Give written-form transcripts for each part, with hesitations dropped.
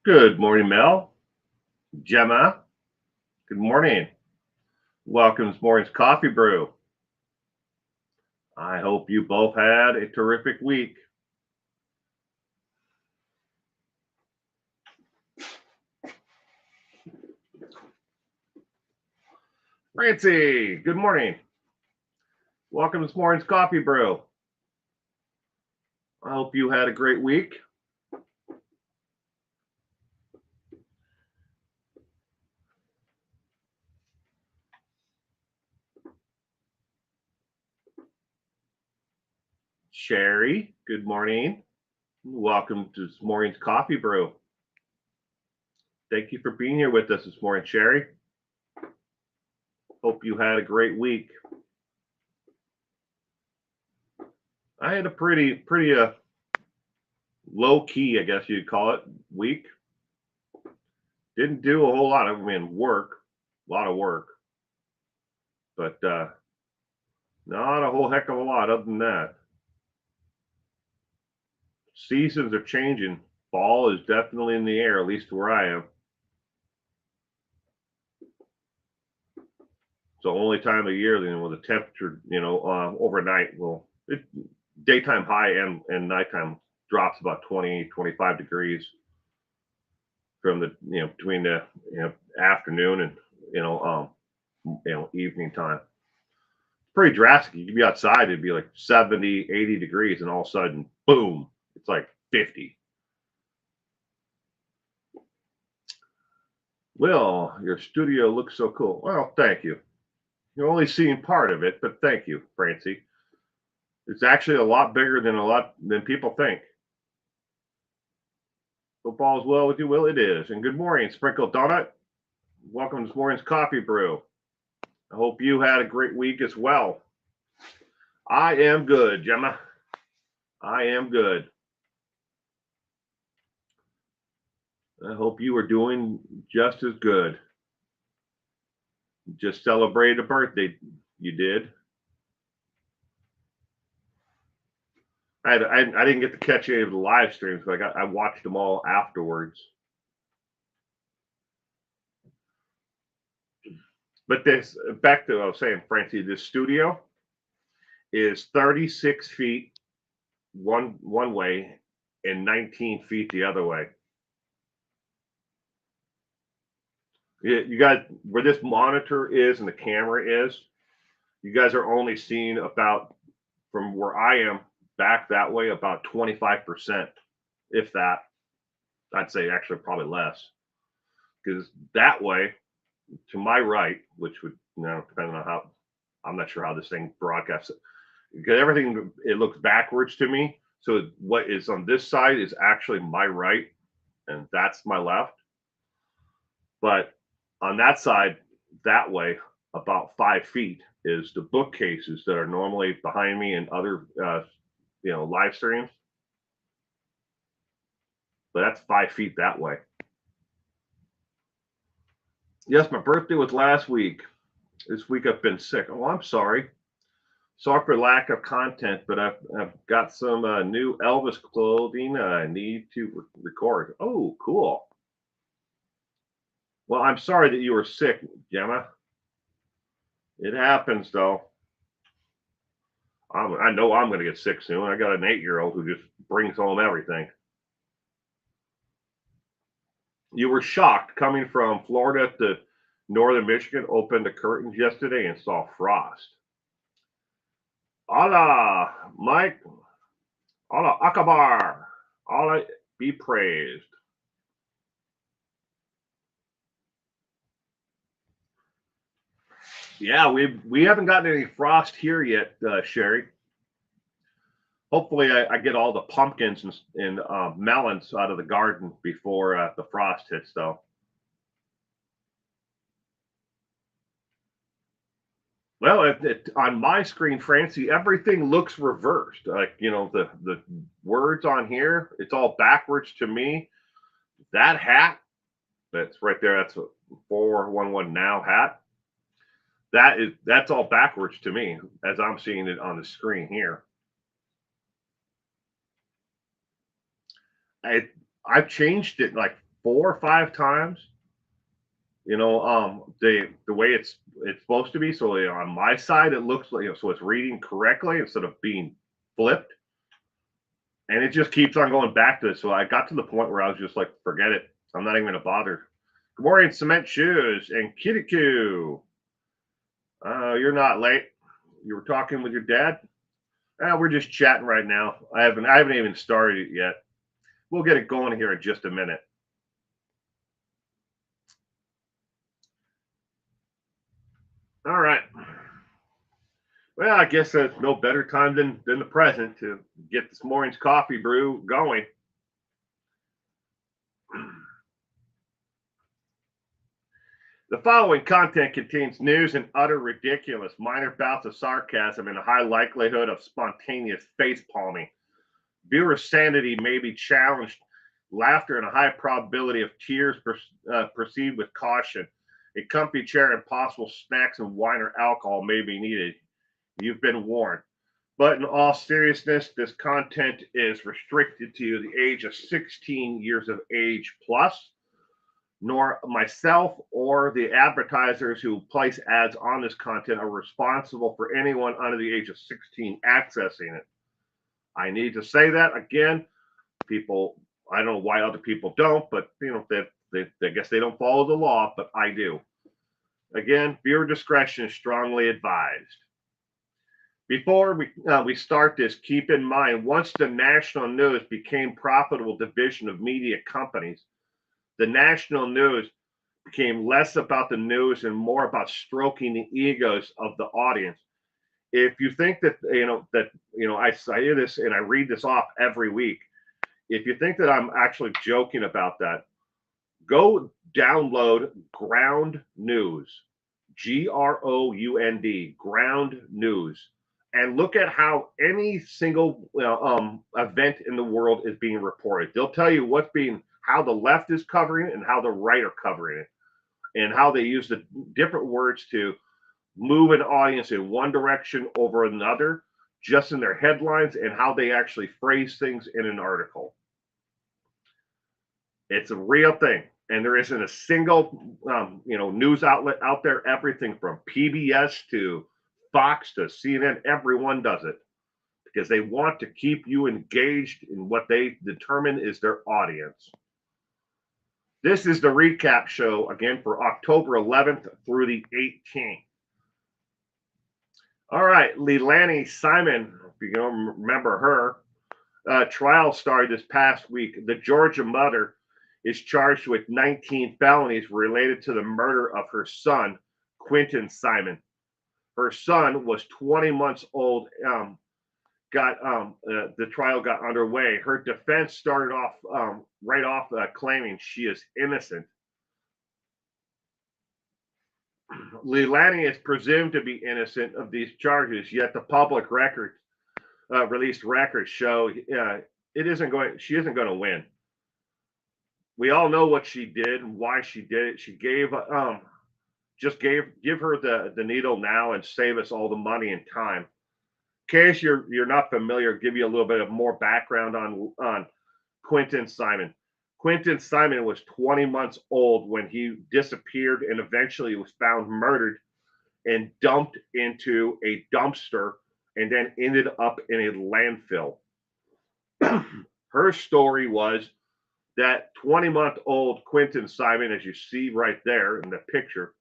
Good morning, Mel. Gemma, good morning. Welcome to this morning's coffee brew. I hope you both had a terrific week. Francie, good morning. Welcome to this morning's coffee brew. I hope you had a great week. Sherry, good morning. Welcome to this morning's coffee brew. Thank you for being here with us this morning, Sherry. Hope you had a great week. I had a pretty low key, I guess you'd call it, week. Didn't do a whole lot of, work, a lot of work, but not a whole heck of a lot other than that. Seasons are changing. Fall is definitely in the air, at least where I am. It's the only time of year when the temperature, overnight daytime high and nighttime drops about 20, 25 degrees from the, between the, afternoon and, evening time. Pretty drastic. You could be outside, it'd be like 70, 80 degrees, and all of a sudden, boom, it's like 50. Will, your studio looks so cool. Well, thank you. You're only seeing part of it, but thank you, Francie. It's actually a lot bigger than people think. Hope all is well with you, Will. It is. And good morning, Sprinkled Donut. Welcome to this morning's coffee brew. I hope you had a great week as well. I am good, Gemma. I am good. I hope you are doing just as good. Just celebrated a birthday. You did. I didn't get to catch any of the live streams, but I watched them all afterwards. But this, back to what I was saying, Francie, this studio is 36 feet one way and 19 feet the other way. You guys, where this monitor is and the camera is, you guys are only seeing about, from where I am back that way, about 25%, if that. I'd say actually probably less, because that way to my right, which would, depending on how, I'm not sure how this thing broadcasts it, because everything, it looks backwards to me. So what is on this side is actually my right, and that's my left. But on that side, that way, about 5 feet is the bookcases that are normally behind me and other, live streams. But that's 5 feet that way. Yes, my birthday was last week. This week I've been sick. Oh, I'm sorry. Sorry for lack of content, but I've got some new Elvis clothing I need to record. Oh, cool. Well, I'm sorry that you were sick, Gemma. It happens, though. I know I'm going to get sick soon. I got an 8-year-old who just brings home everything. You were shocked coming from Florida to northern Michigan, opened the curtains yesterday and saw frost. Allah, Mike. Allah Akbar. Allah be praised. Yeah, we haven't gotten any frost here yet, Sherry. Hopefully, I get all the pumpkins and melons out of the garden before the frost hits, though. Well, on my screen, Francie, everything looks reversed. Like the words on here, it's all backwards to me. That hat, that's right there. That's a 411 now hat. That's all backwards to me as I'm seeing it on the screen here. I I've changed it like 4 or 5 times. The way it's supposed to be. So on my side, it looks like so it's reading correctly instead of being flipped, and it just keeps on going back to it. So I got to the point where I was just like, forget it. I'm not even gonna bother. Good morning, Cement Shoes and Kitty. You're not late. You were talking with your dad. We're just chatting right now. I haven't even started it yet. We'll get it going here in just a minute. All right. Well, I guess there's no better time than the present to get this morning's coffee brew going. The following content contains news and utter ridiculous, minor bouts of sarcasm, and a high likelihood of spontaneous face palming. Viewer sanity may be challenged. Laughter and a high probability of tears proceed with caution. A comfy chair and possible snacks and wine or alcohol may be needed. You've been warned. But in all seriousness, this content is restricted to the age of 16 years of age plus. Nor myself or the advertisers who place ads on this content are responsible for anyone under the age of 16 accessing it. I need to say that again. People, I don't know why other people don't, but I guess they don't follow the law, but I do. Again, viewer discretion is strongly advised. Before we start this, keep in mind once the national news became profitable division of media companies, the national news became less about the news and more about stroking the egos of the audience. If you think that I say this and I read this off every week, if you think that I'm actually joking about that, go download Ground News, GROUND, Ground News, and look at how any single event in the world is being reported. They'll tell you how the left is covering it and how the right are covering it, and how they use the different words to move an audience in one direction over another, just in their headlines, and how they actually phrase things in an article. It's a real thing, and there isn't a single news outlet out there. Everything from PBS to Fox to CNN, everyone does it because they want to keep you engaged in what they determine is their audience. This is the recap show again for October 11th through the 18th. All right, Leilani Simon, if you don't remember her, trial started this past week. The Georgia mother is charged with 19 felonies related to the murder of her son, Quentin Simon. Her son was 20 months old. The trial got underway. Her defense started off right off claiming she is innocent. Leilani is presumed to be innocent of these charges, yet the public records released records show she isn't going to win. We all know what she did and why she did it. She gave give her the needle now and save us all the money and time. In case you're not familiar, give you a little bit of more background on Quentin Simon. Quentin Simon was 20 months old when he disappeared and eventually was found murdered and dumped into a dumpster and then ended up in a landfill. Her story was that 20-month-old Quentin Simon, as you see right there in the picture,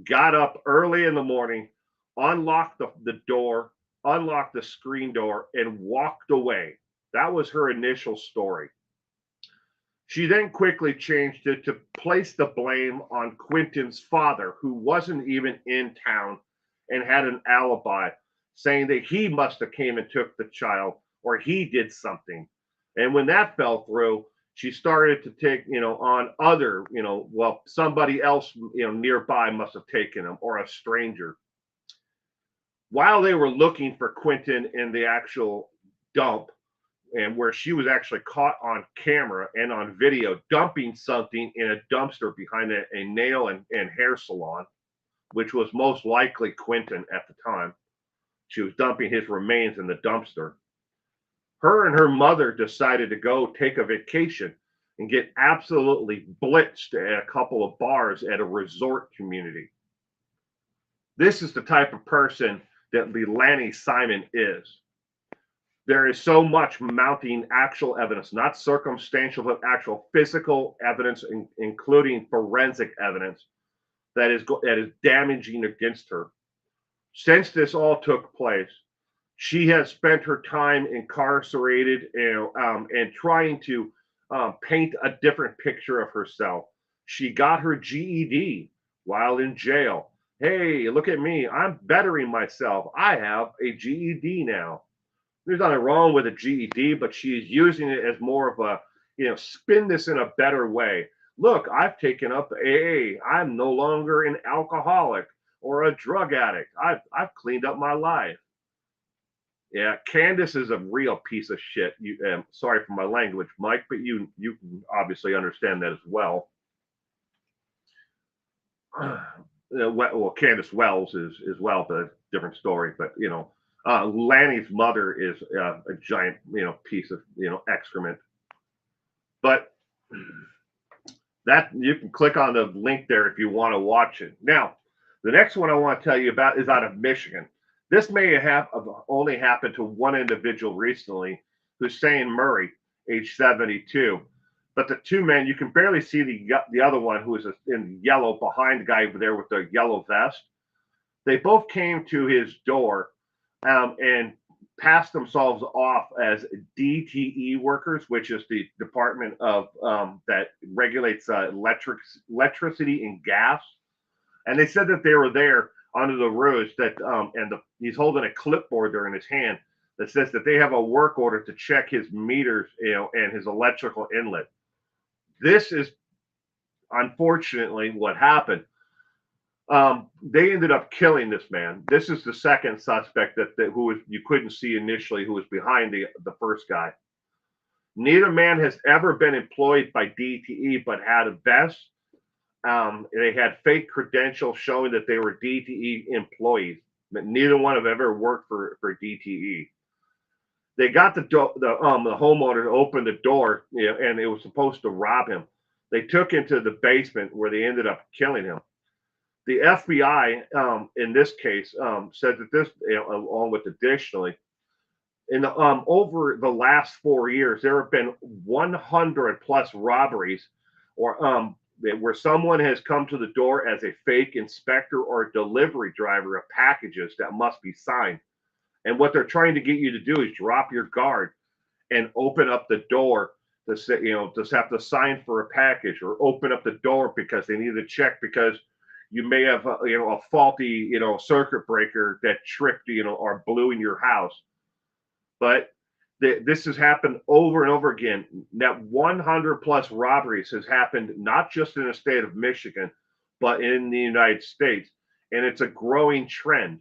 got up early in the morning, unlocked the door, unlocked the screen door, and walked away. That was her initial story. She then quickly changed it to place the blame on Quentin's father, who wasn't even in town and had an alibi, saying that he must have came and took the child or he did something. And when that fell through, she started to take, on other, well, somebody else, nearby must have taken him or a stranger. While they were looking for Quentin in the actual dump, and where she was actually caught on camera and on video dumping something in a dumpster behind a nail and hair salon, which was most likely Quentin at the time. She was dumping his remains in the dumpster. Her and her mother decided to go take a vacation and get absolutely blitzed at a couple of bars at a resort community. This is the type of person that Leilani Simon is. There is so much mounting actual evidence, not circumstantial, but actual physical evidence, including forensic evidence, that is damaging against her. Since this all took place, she has spent her time incarcerated and trying to paint a different picture of herself. She got her GED while in jail. Hey, look at me. I'm bettering myself. I have a GED now. There's nothing wrong with a GED, but she's using it as more of a, spin this in a better way. Look, I've taken up AA. I'm no longer an alcoholic or a drug addict. I've cleaned up my life. Yeah, Candace is a real piece of shit. Sorry for my language, Mike, but you obviously understand that as well. Well, Candace Wells is as well, but a different story. But Lanny's mother is a giant, piece of, excrement. But that you can click on the link there if you want to watch it. Now, the next one I want to tell you about is out of Michigan. This may have only happened to one individual recently, Hussein Murray, age 72. But the two men, you can barely see the other one who is in yellow behind the guy over there with the yellow vest. They both came to his door and passed themselves off as DTE workers, which is the department of that regulates electricity and gas. And they said that they were there under the ruse that, he's holding a clipboard there in his hand that says that they have a work order to check his meters, and his electrical inlet. This is unfortunately what happened. They ended up killing this man. This is the second suspect who you couldn't see initially, who was behind the first guy. Neither man has ever been employed by DTE, but had a vest. They had fake credentials showing that they were DTE employees, but neither one have ever worked for DTE. They got the homeowner to open the door, and it was supposed to rob him. They took him to the basement where they ended up killing him. The FBI, in this case, said that this, along with additionally, over the last 4 years, there have been 100 plus robberies, or where someone has come to the door as a fake inspector or a delivery driver of packages that must be signed. And what they're trying to get you to do is drop your guard and open up the door to say, just have to sign for a package, or open up the door because they need to check because you may have a faulty circuit breaker that tripped or blew in your house. But this has happened over and over again. That 100 plus robberies has happened not just in the state of Michigan, but in the United States, and it's a growing trend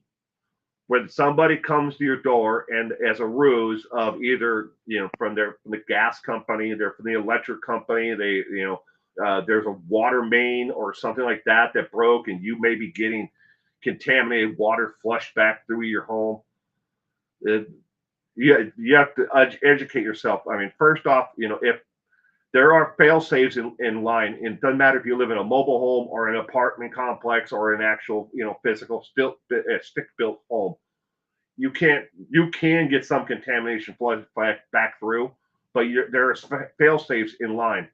where somebody comes to your door and as a ruse of either from the gas company, they're from the electric company, they there's a water main or something like that broke, and you may be getting contaminated water flushed back through your home. You have to educate yourself. I mean, first off, if there are fail safes in line, and it doesn't matter if you live in a mobile home or an apartment complex or an actual physical stick built home. You can get some contamination flood back through, but there are fail safes in line.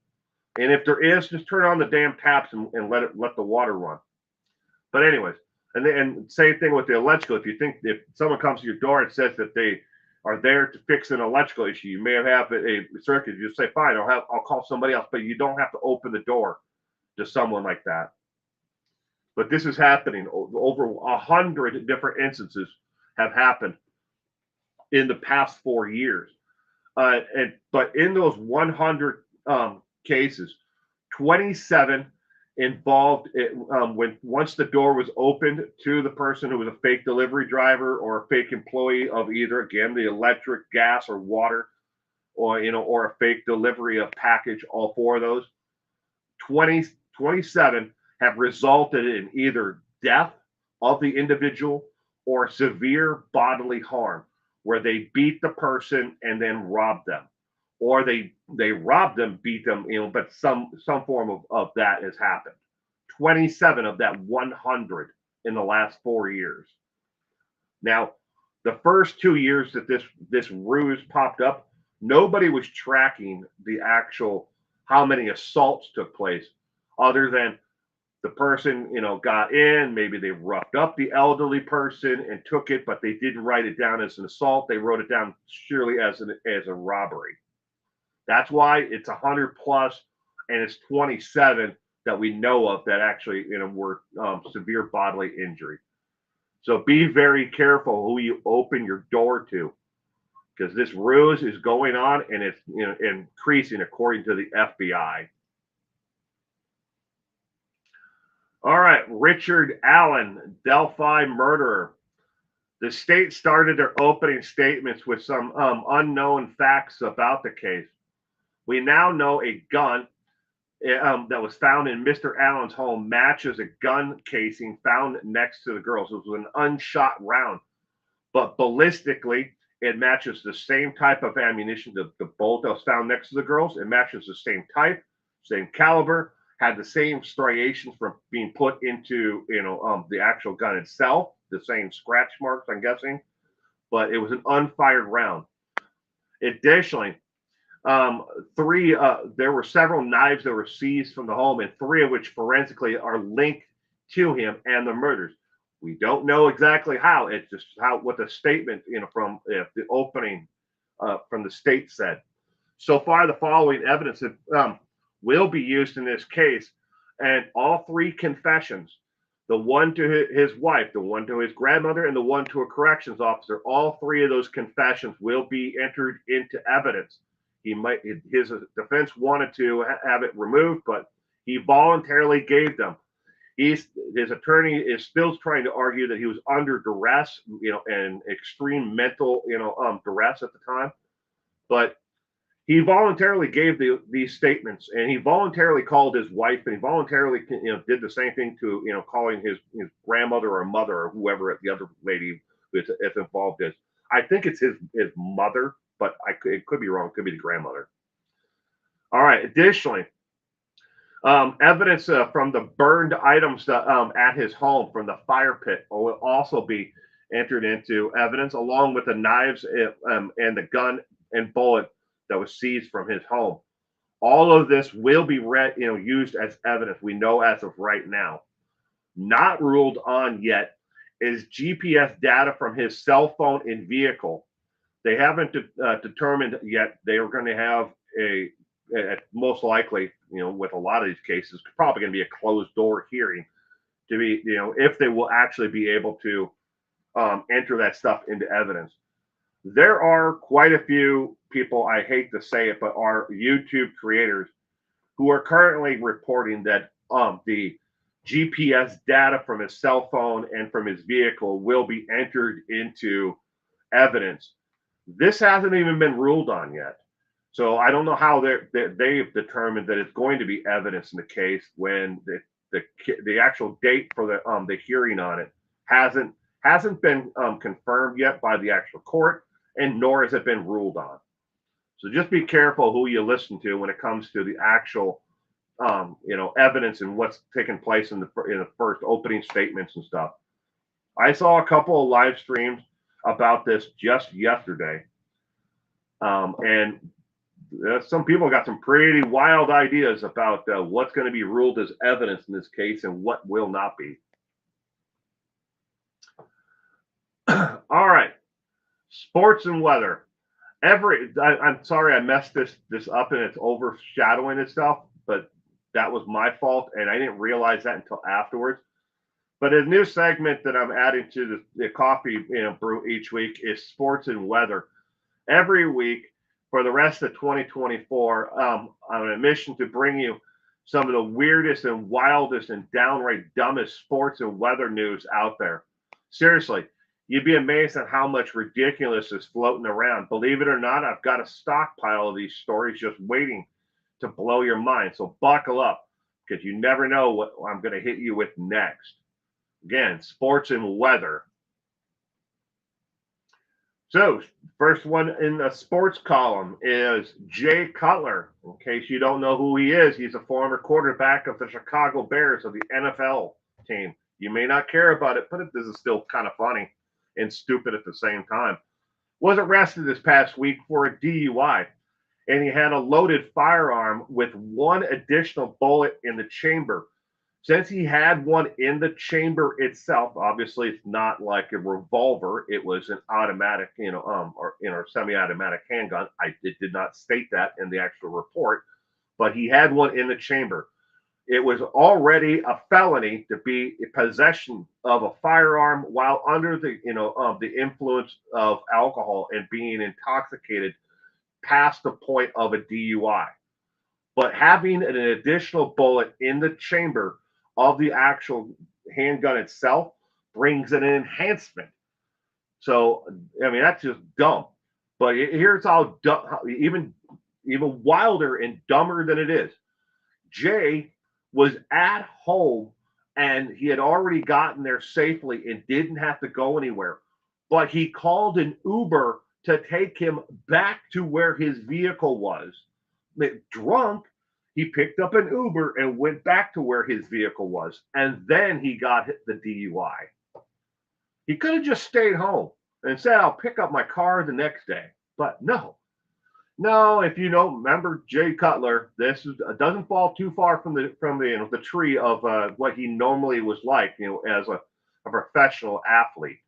And if there is, just turn on the damn taps and let the water run. But anyways, and same thing with the electrical. If someone comes to your door and says that they are there to fix an electrical issue. You may have a circuit. You just say, fine, I'll call somebody else, but you don't have to open the door to someone like that. But this is happening. Over 100 different instances have happened in the past 4 years. But in those 100 cases, 27 involved when once the door was opened to the person who was a fake delivery driver or a fake employee of either, again, the electric, gas, or water, or a fake delivery of package, all four of those, 27 have resulted in either death of the individual or severe bodily harm, where they beat the person and then rob them, or they rob them, beat them, but some form of that has happened. 27 of that 100 in the last 4 years. Now, the first 2 years that this ruse popped up, nobody was tracking the actual how many assaults took place, other than the person, got in, maybe they roughed up the elderly person and took it, but they didn't write it down as an assault. They wrote it down surely as a robbery. That's why it's 100 plus, and it's 27 that we know of that actually, were severe bodily injury. So be very careful who you open your door to, because this ruse is going on and it's increasing according to the FBI. All right, Richard Allen, Delphi murderer. The state started their opening statements with some unknown facts about the case. We now know a gun that was found in Mr. Allen's home matches a gun casing found next to the girls. It was an unshot round, but ballistically, it matches the same type of ammunition. The bolt that was found next to the girls, it matches the same type, same caliber, had the same striations from being put into, the actual gun itself, the same scratch marks, I'm guessing, but it was an unfired round. Additionally, there were several knives that were seized from the home, and 3 of which forensically are linked to him and the murders. We don't know exactly how. It's just what the statement, from the opening from the state said. So far, the following evidence will be used in this case, and all 3 confessions, the one to his wife, the one to his grandmother, and the one to a corrections officer, all 3 of those confessions will be entered into evidence. His defense wanted to have it removed, but he voluntarily gave them. His attorney is still trying to argue that he was under duress, and extreme mental, duress at the time, but he voluntarily gave these statements, and he voluntarily called his wife, and he voluntarily, did the same thing to, calling his grandmother or mother or whoever the other lady is involved is. I think it's his mother, but it could be wrong. It could be the grandmother. All right. Additionally, evidence from the burned items at his home from the fire pit will also be entered into evidence, along with the knives and the gun and bullet that was seized from his home. All of this will be used as evidence. We know as of right now. Not ruled on yet is GPS data from his cell phone and vehicle. They haven't determined yet. They are going to have most likely, with a lot of these cases, probably going to be a closed door hearing to be, if they will actually be able to enter that stuff into evidence. There are quite a few people, I hate to say it, but are YouTube creators who are currently reporting that the GPS data from his cell phone and from his vehicle will be entered into evidence. This hasn't even been ruled on yet. So I don't know how they've determined that it's going to be evidence in the case when the actual date for the hearing on it hasn't been confirmed yet by the actual court, and nor has it been ruled on. So just be careful who you listen to when it comes to the actual evidence and what's taking place in the first opening statements and stuff. I saw a couple of live streams about this just yesterday, and some people got some pretty wild ideas about what's going to be ruled as evidence in this case and what will not be. All right. Sports and weather. I'm sorry I messed this up and it's overshadowing itself, but that was my fault and I didn't realize that until afterwards. But a new segment that I'm adding to the coffee brew each week is sports and weather. Every week for the rest of 2024, I'm on a mission to bring you some of the weirdest and wildest and downright dumbest sports and weather news out there. Seriously, you'd be amazed at how much ridiculous is floating around. Believe it or not, I've got a stockpile of these stories just waiting to blow your mind. So buckle up because you never know what I'm going to hit you with next. Again, sports and weather. So, first one in the sports column is Jay Cutler. In case you don't know who he is, he's a former quarterback of the Chicago Bears of the NFL team. You may not care about it, but this is still kind of funny and stupid at the same time. Was arrested this past week for a DUI, and he had a loaded firearm with one additional bullet in the chamber. Since he had one in the chamber itself, obviously it's not like a revolver. It was an automatic, or semi-automatic handgun. It did not state that in the actual report, but he had one in the chamber. It was already a felony to be in possession of a firearm while under the influence of alcohol and being intoxicated past the point of a DUI. But having an additional bullet in the chamber of the actual handgun itself brings an enhancement. So, I mean, that's just dumb. But here's how dumb, even wilder and dumber than it is. Jay was at home and he had already gotten there safely and didn't have to go anywhere. But he called an Uber to take him back to where his vehicle was. Drunk, he picked up an Uber and went back to where his vehicle was. And then he got the DUI. He could have just stayed home and said, I'll pick up my car the next day. But no. No, if you don't remember Jay Cutler, this doesn't fall too far from the tree of what he normally was like, as a professional athlete.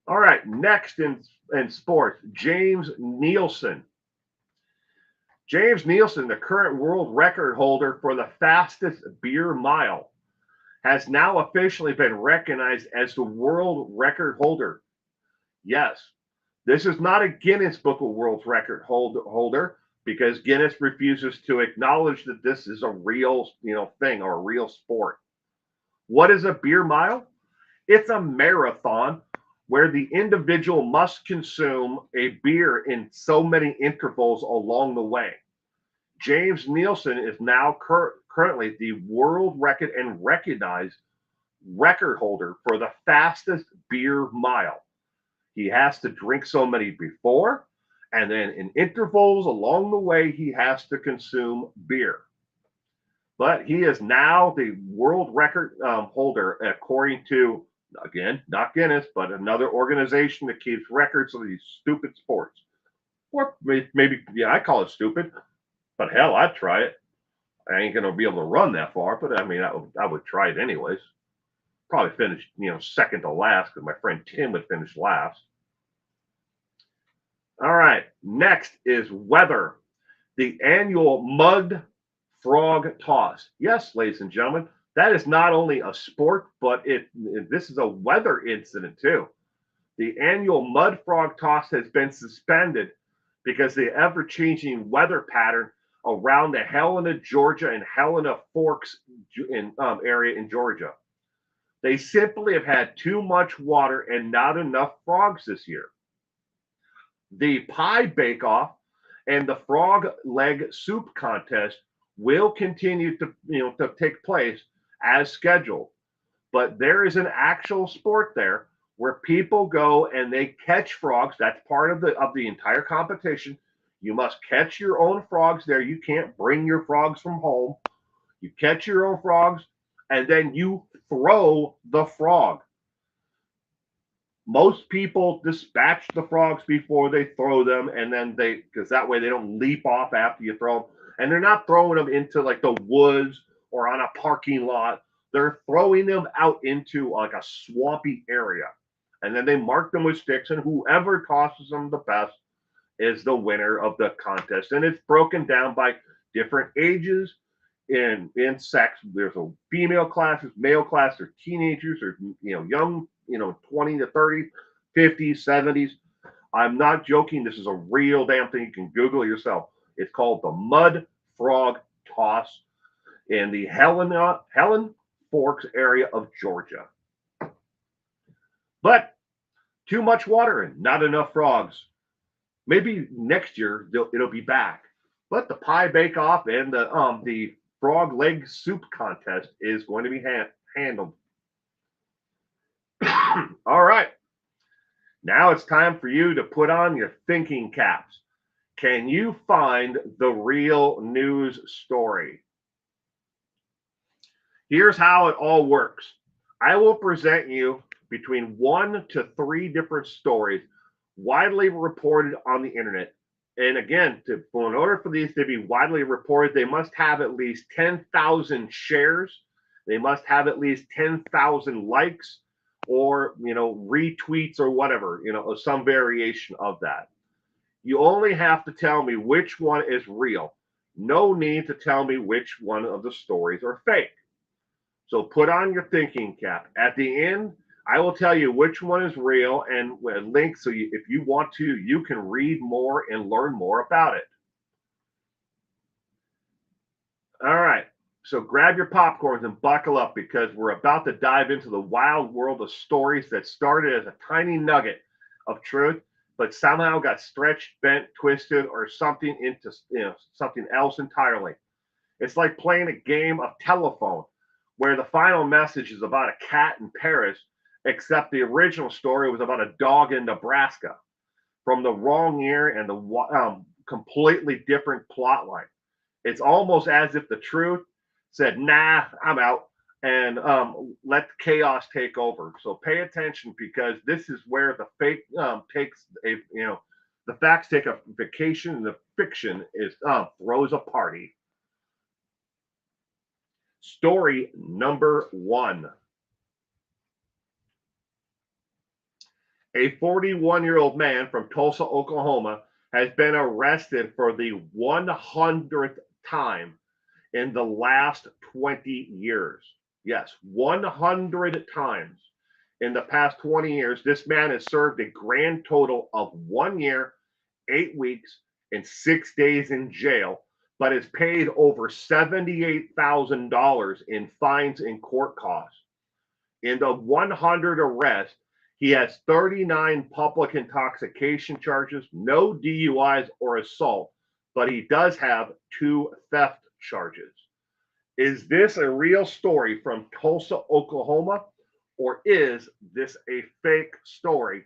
All right, next in sports, James Nielsen. James Nielsen, the current world record holder for the fastest beer mile, has now officially been recognized as the world record holder. Yes, this is not a Guinness Book of World Record holder because Guinness refuses to acknowledge that this is a real, thing or a real sport. What is a beer mile? It's a marathon where the individual must consume a beer in so many intervals along the way. James Nielsen is now currently the world record and recognized record holder for the fastest beer mile. He has to drink so many before, and then in intervals along the way, he has to consume beer. But he is now the world record holder, according to, again, not Guinness, but another organization that keeps records of these stupid sports. Or maybe, yeah, I call it stupid, but hell, I'd try it. I ain't going to be able to run that far, but I mean, I would try it anyways. Probably finish, second to last because my friend Tim would finish last. All right, next is weather. The annual mud frog toss. Yes, ladies and gentlemen, that is not only a sport, but this is a weather incident too. The annual mud frog toss has been suspended because the ever-changing weather pattern around the Helena, Georgia, and Helena Forks area in Georgia. They simply have had too much water and not enough frogs this year. The pie bake-off and the frog leg soup contest will continue to take place as scheduled. But there is an actual sport there where people go and they catch frogs. That's part of the entire competition. You must catch your own frogs there. You can't bring your frogs from home. You catch your own frogs, and then you throw the frog. Most people dispatch the frogs before they throw them, and then because that way they don't leap off after you throw them. And they're not throwing them into like the woods or on a parking lot. They're throwing them out into like a swampy area. and then they mark them with sticks, and whoever tosses them the best is the winner of the contest. And it's broken down by different ages in sex. There's a female class, there's male class, there's teenagers, there's young, 20 to 30, 50s, 70s. I'm not joking. This is a real damn thing. You can Google it yourself. It's called the Mud Frog Toss in the Helen Forks area of Georgia. But too much water and not enough frogs. Maybe next year it'll be back. But the pie bake off and the frog leg soup contest is going to be handled. All right. Now it's time for you to put on your thinking caps. Can you find the real news story? Here's how it all works. I will present you between 1 to 3 different stories widely reported on the internet. And again, in order for these to be widely reported, they must have at least 10,000 shares. They must have at least 10,000 likes or, retweets or whatever, some variation of that. You only have to tell me which one is real. No need to tell me which one of the stories are fake. So put on your thinking cap. At the end, I will tell you which one is real and a link so if you want to, you can read more and learn more about it. All right. So grab your popcorns and buckle up because we're about to dive into the wild world of stories that started as a tiny nugget of truth, but somehow got stretched, bent, twisted, or something into something else entirely. It's like playing a game of telephone where the final message is about a cat in Paris, except the original story was about a dog in Nebraska from the wrong year and the completely different plot line. It's almost as if the truth said, nah, I'm out, and let the chaos take over. So pay attention because this is where the fake takes the facts take a vacation and the fiction is throws a party. Story number 1. A 41-year-old man from Tulsa, Oklahoma, has been arrested for the 100th time in the last 20 years. Yes, 100 times in the past 20 years. This man has served a grand total of 1 year, 8 weeks, and 6 days in jail, but has paid over $78,000 in fines and court costs. In the 100 arrests, he has 39 public intoxication charges, no DUIs or assault, but he does have 2 theft charges. Is this a real story from Tulsa, Oklahoma, or is this a fake story?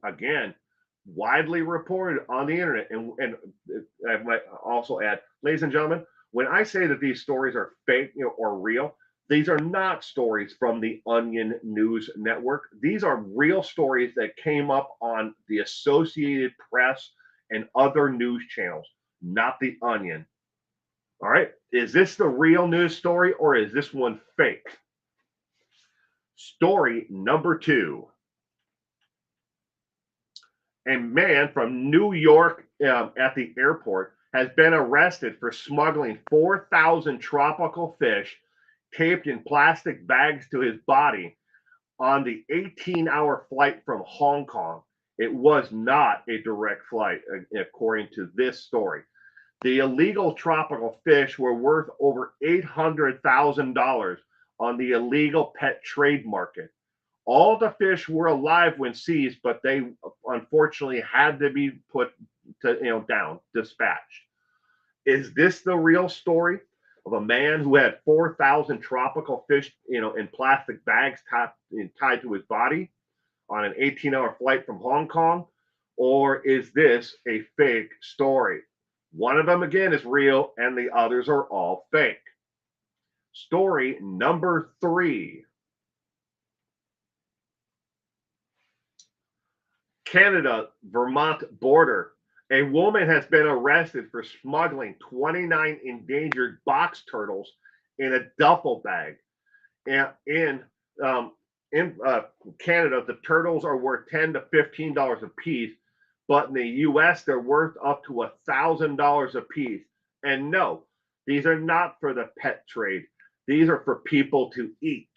Again, widely reported on the internet. And I might also add, ladies and gentlemen, when I say that these stories are fake or real, these are not stories from the Onion News Network. These are real stories that came up on the Associated Press and other news channels, not the Onion. All right. Is this the real news story or is this one fake? Story number 2. A man from New York at the airport has been arrested for smuggling 4,000 tropical fish taped in plastic bags to his body on the 18-hour flight from Hong Kong. It was not a direct flight, according to this story. The illegal tropical fish were worth over $800,000 on the illegal pet trade market. All the fish were alive when seized, but they unfortunately had to be put to, down, dispatched. Is this the real story of a man who had 4,000 tropical fish, in plastic bags tied to his body on an 18-hour flight from Hong Kong? Or is this a fake story? One of them, again, is real, and the others are all fake. Story number 3. Canada-Vermont border. A woman has been arrested for smuggling 29 endangered box turtles in a duffel bag and in in Canada, the turtles are worth $10 to $15 a piece, but in the U.S. they're worth up to $1,000 a piece. And no, these are not for the pet trade. These are for people to eat.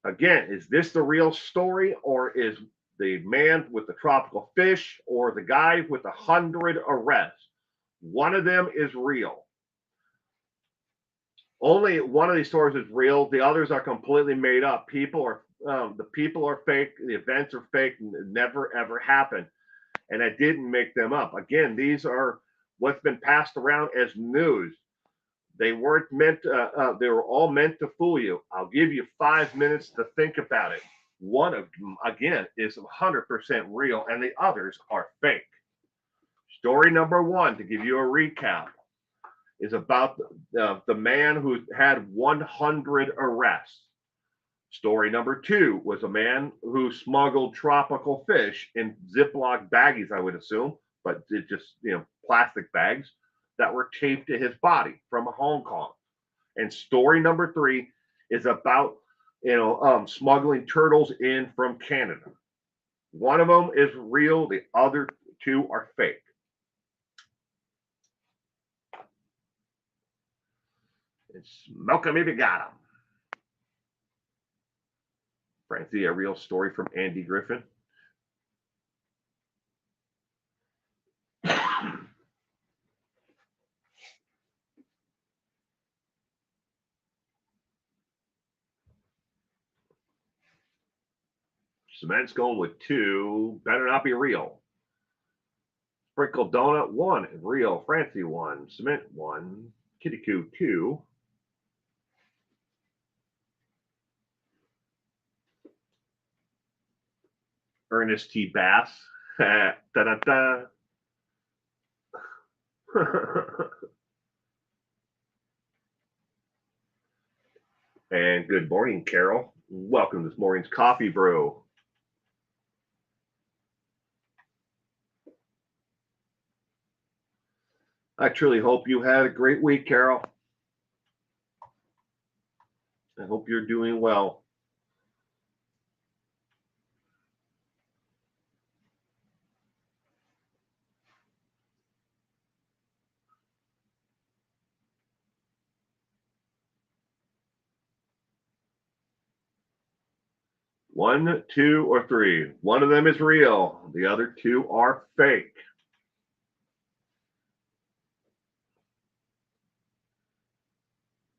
Again, is this the real story, or is the man with the tropical fish or the guy with 100 arrests? One of them is real. Only one of these stories is real. The others are completely made up. The people are fake. The events are fake. And never ever happened, and I didn't make them up. Again, these are what's been passed around as news. They weren't meant. They were all meant to fool you. I'll give you 5 minutes to think about it. One of them, again, is 100% real, and the others are fake. Story number one, to give you a recap, is about the man who had 100 arrests. Story number two was a man who smuggled tropical fish in Ziploc baggies, I would assume, but it just, plastic bags that were taped to his body from Hong Kong. And story number three is about, smuggling turtles in from Canada. One of them is real. The other two are fake. Smoke 'em if you got 'em. Francie, a real story from Andy Griffin. Cement's going with 2. Better not be real. Sprinkle Donut 1. Real. Francie 1. Cement 1. Kitty Coo 2. Ernest T. Bass. Da-da-da. And good morning, Carol. Welcome to this morning's coffee brew. I truly hope you had a great week, Carol. I hope you're doing well. One, 2, or 3. One of them is real. The other 2 are fake.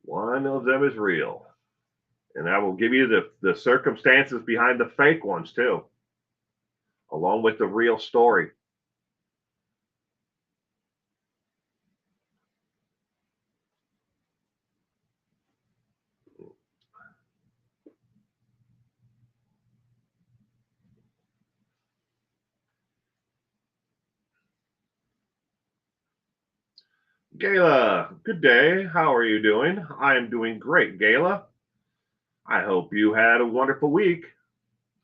One of them is real. And I will give you the circumstances behind the fake ones too, along with the real story. Gayla, good day. How are you doing? I am doing great, Gayla. I hope you had a wonderful week.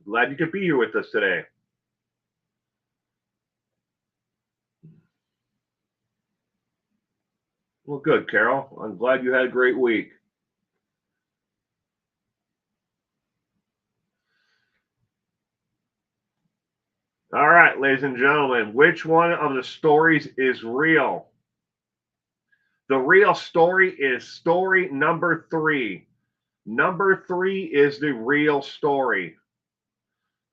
Glad you could be here with us today. Well, good, Carol. I'm glad you had a great week. All right, ladies and gentlemen, which one of the stories is real? The real story is story number 3. Number 3 is the real story.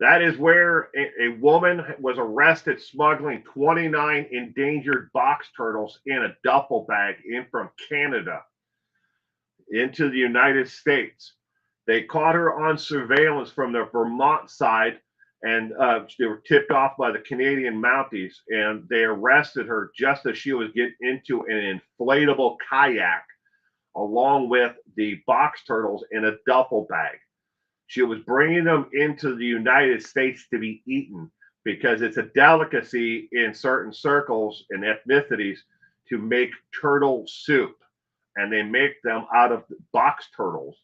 That is where a woman was arrested smuggling 29 endangered box turtles in a duffel bag in from Canada into the United States. They caught her on surveillance from the Vermont side, and they were tipped off by the Canadian Mounties, and they arrested her just as she was getting into an inflatable kayak along with the box turtles in a duffel bag. She was bringing them into the United States to be eaten because it's a delicacy in certain circles and ethnicities to make turtle soup, and they make them out of box turtles.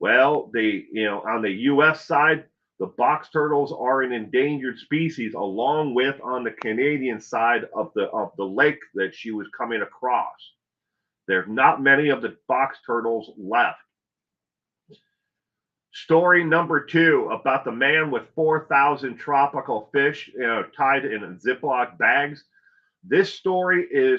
Well, on the U.S. side, the box turtles are an endangered species, along with on the Canadian side of the lake that she was coming across. There's not many of the box turtles left. Story number 2 about the man with 4,000 tropical fish, tied in Ziploc bags. This story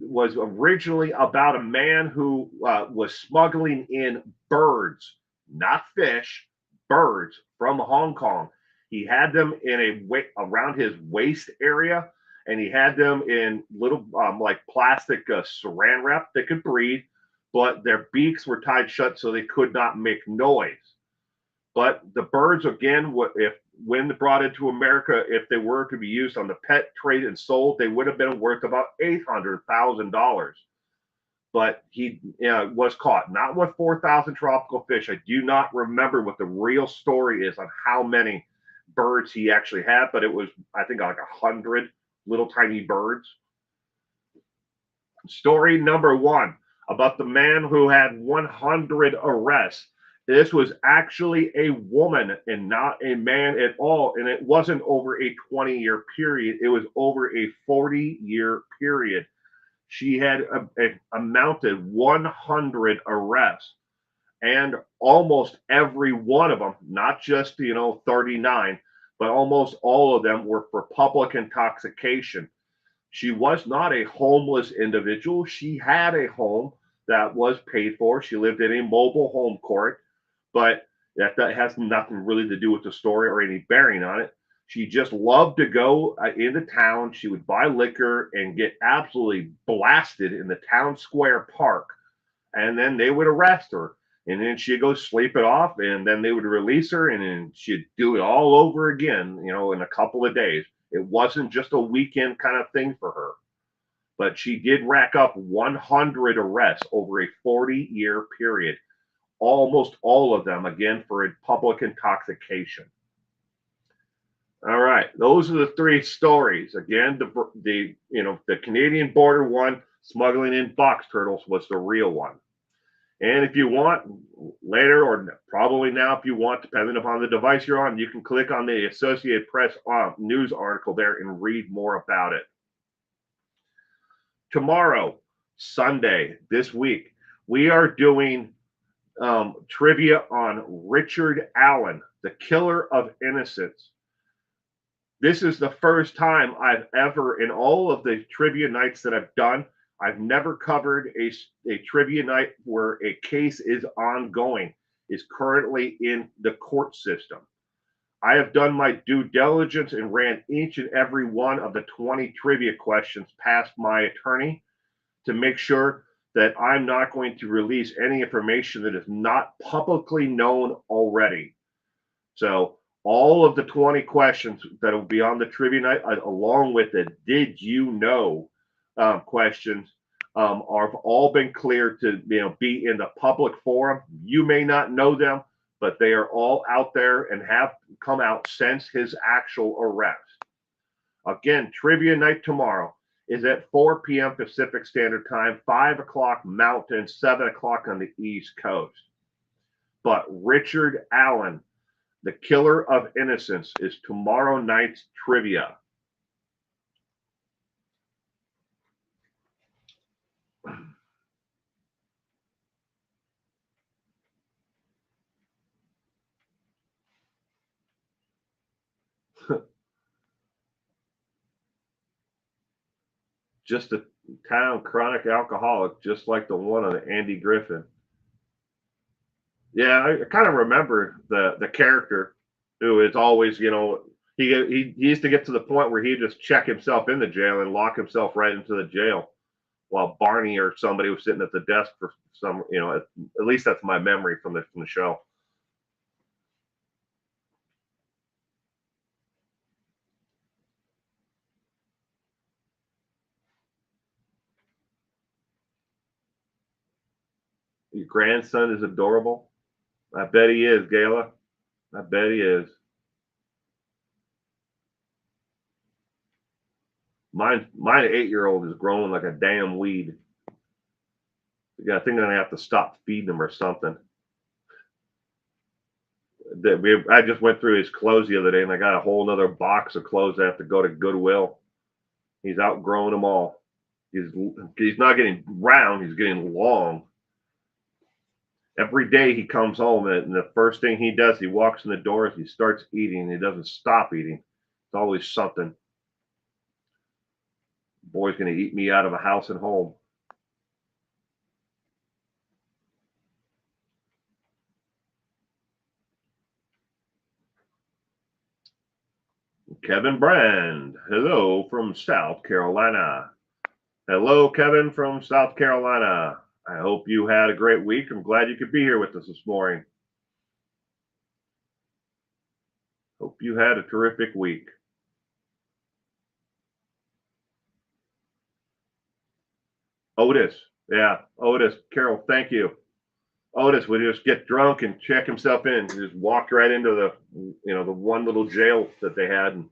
was originally about a man who was smuggling in birds, not fish, birds from Hong Kong. He had them in around his waist area, and he had them in little like plastic saran wrap that could breathe, but their beaks were tied shut so they could not make noise. But the birds, again, if when brought into America, if they were to be used on the pet trade and sold, they would have been worth about $800,000. But he was caught, not with 4,000 tropical fish. I do not remember what the real story is on how many birds he actually had, but it was, I think, like 100 little tiny birds. Story number 1 about the man who had 100 arrests. This was actually a woman and not a man at all. And it wasn't over a 20-year period. It was over a 40-year period. She had amounted 100 arrests. And almost every one of them, not just, 39, but almost all of them were for public intoxication. She was not a homeless individual. She had a home that was paid for. She lived in a mobile home court. But that has nothing really to do with the story or any bearing on it. She just loved to go into town. She would buy liquor and get absolutely blasted in the town square park. And then they would arrest her. And then she'd go sleep it off. And then they would release her. And then she'd do it all over again, in a couple of days. It wasn't just a weekend kind of thing for her. But she did rack up 100 arrests over a 40-year period. Almost all of them, again, for public intoxication. All right, those are the 3 stories. Again, the Canadian border one, smuggling in box turtles, was the real one. And if you want later, or probably now, if you want, depending upon the device you're on, you can click on the Associated Press news article there and read more about it. Tomorrow, Sunday, this week, we are doing trivia on Richard Allen, the killer of innocence. This is the first time I've ever, in all of the trivia nights that I've done, I've never covered a trivia night where a case is ongoing, is currently in the court system. I have done my due diligence and ran each and every one of the 20 trivia questions past my attorney to make sure that I'm not going to release any information that is not publicly known already. So all of the 20 questions that will be on the trivia night, along with the did you know questions, have all been cleared to be in the public forum. You may not know them, but they are all out there and have come out since his actual arrest. Again, trivia night tomorrow is at 4 p.m. Pacific Standard Time, 5 o'clock Mountain, 7 o'clock on the East Coast. But Richard Allen, the killer of innocence, is tomorrow night's trivia. Just a town chronic alcoholic, just like the one on Andy Griffin. Yeah, I kind of remember the character who is always, he used to get to the point where he'd just check himself in the jail and lock himself right into the jail while Barney or somebody was sitting at the desk for some, at least that's my memory from the show. Your grandson is adorable. I bet he is, Gayla. I bet he is. My 8-year-old is growing like a damn weed. Yeah, I think I'm gonna have to stop feeding him or something. I just went through his clothes the other day, and I got a whole other box of clothes. I have to go to Goodwill. He's outgrowing them all. He's not getting round. He's getting long. Every day he comes home, and the first thing he does, he walks in the door, he starts eating. He doesn't stop eating. It's always something. Boy's gonna eat me out of a house and home. Kevin Brand, hello from South Carolina. Hello, Kevin from South Carolina. I hope you had a great week. I'm glad you could be here with us this morning. Hope you had a terrific week. Otis, yeah, Otis, Carol, thank you. Otis would just get drunk and check himself in. He just walked right into the one little jail that they had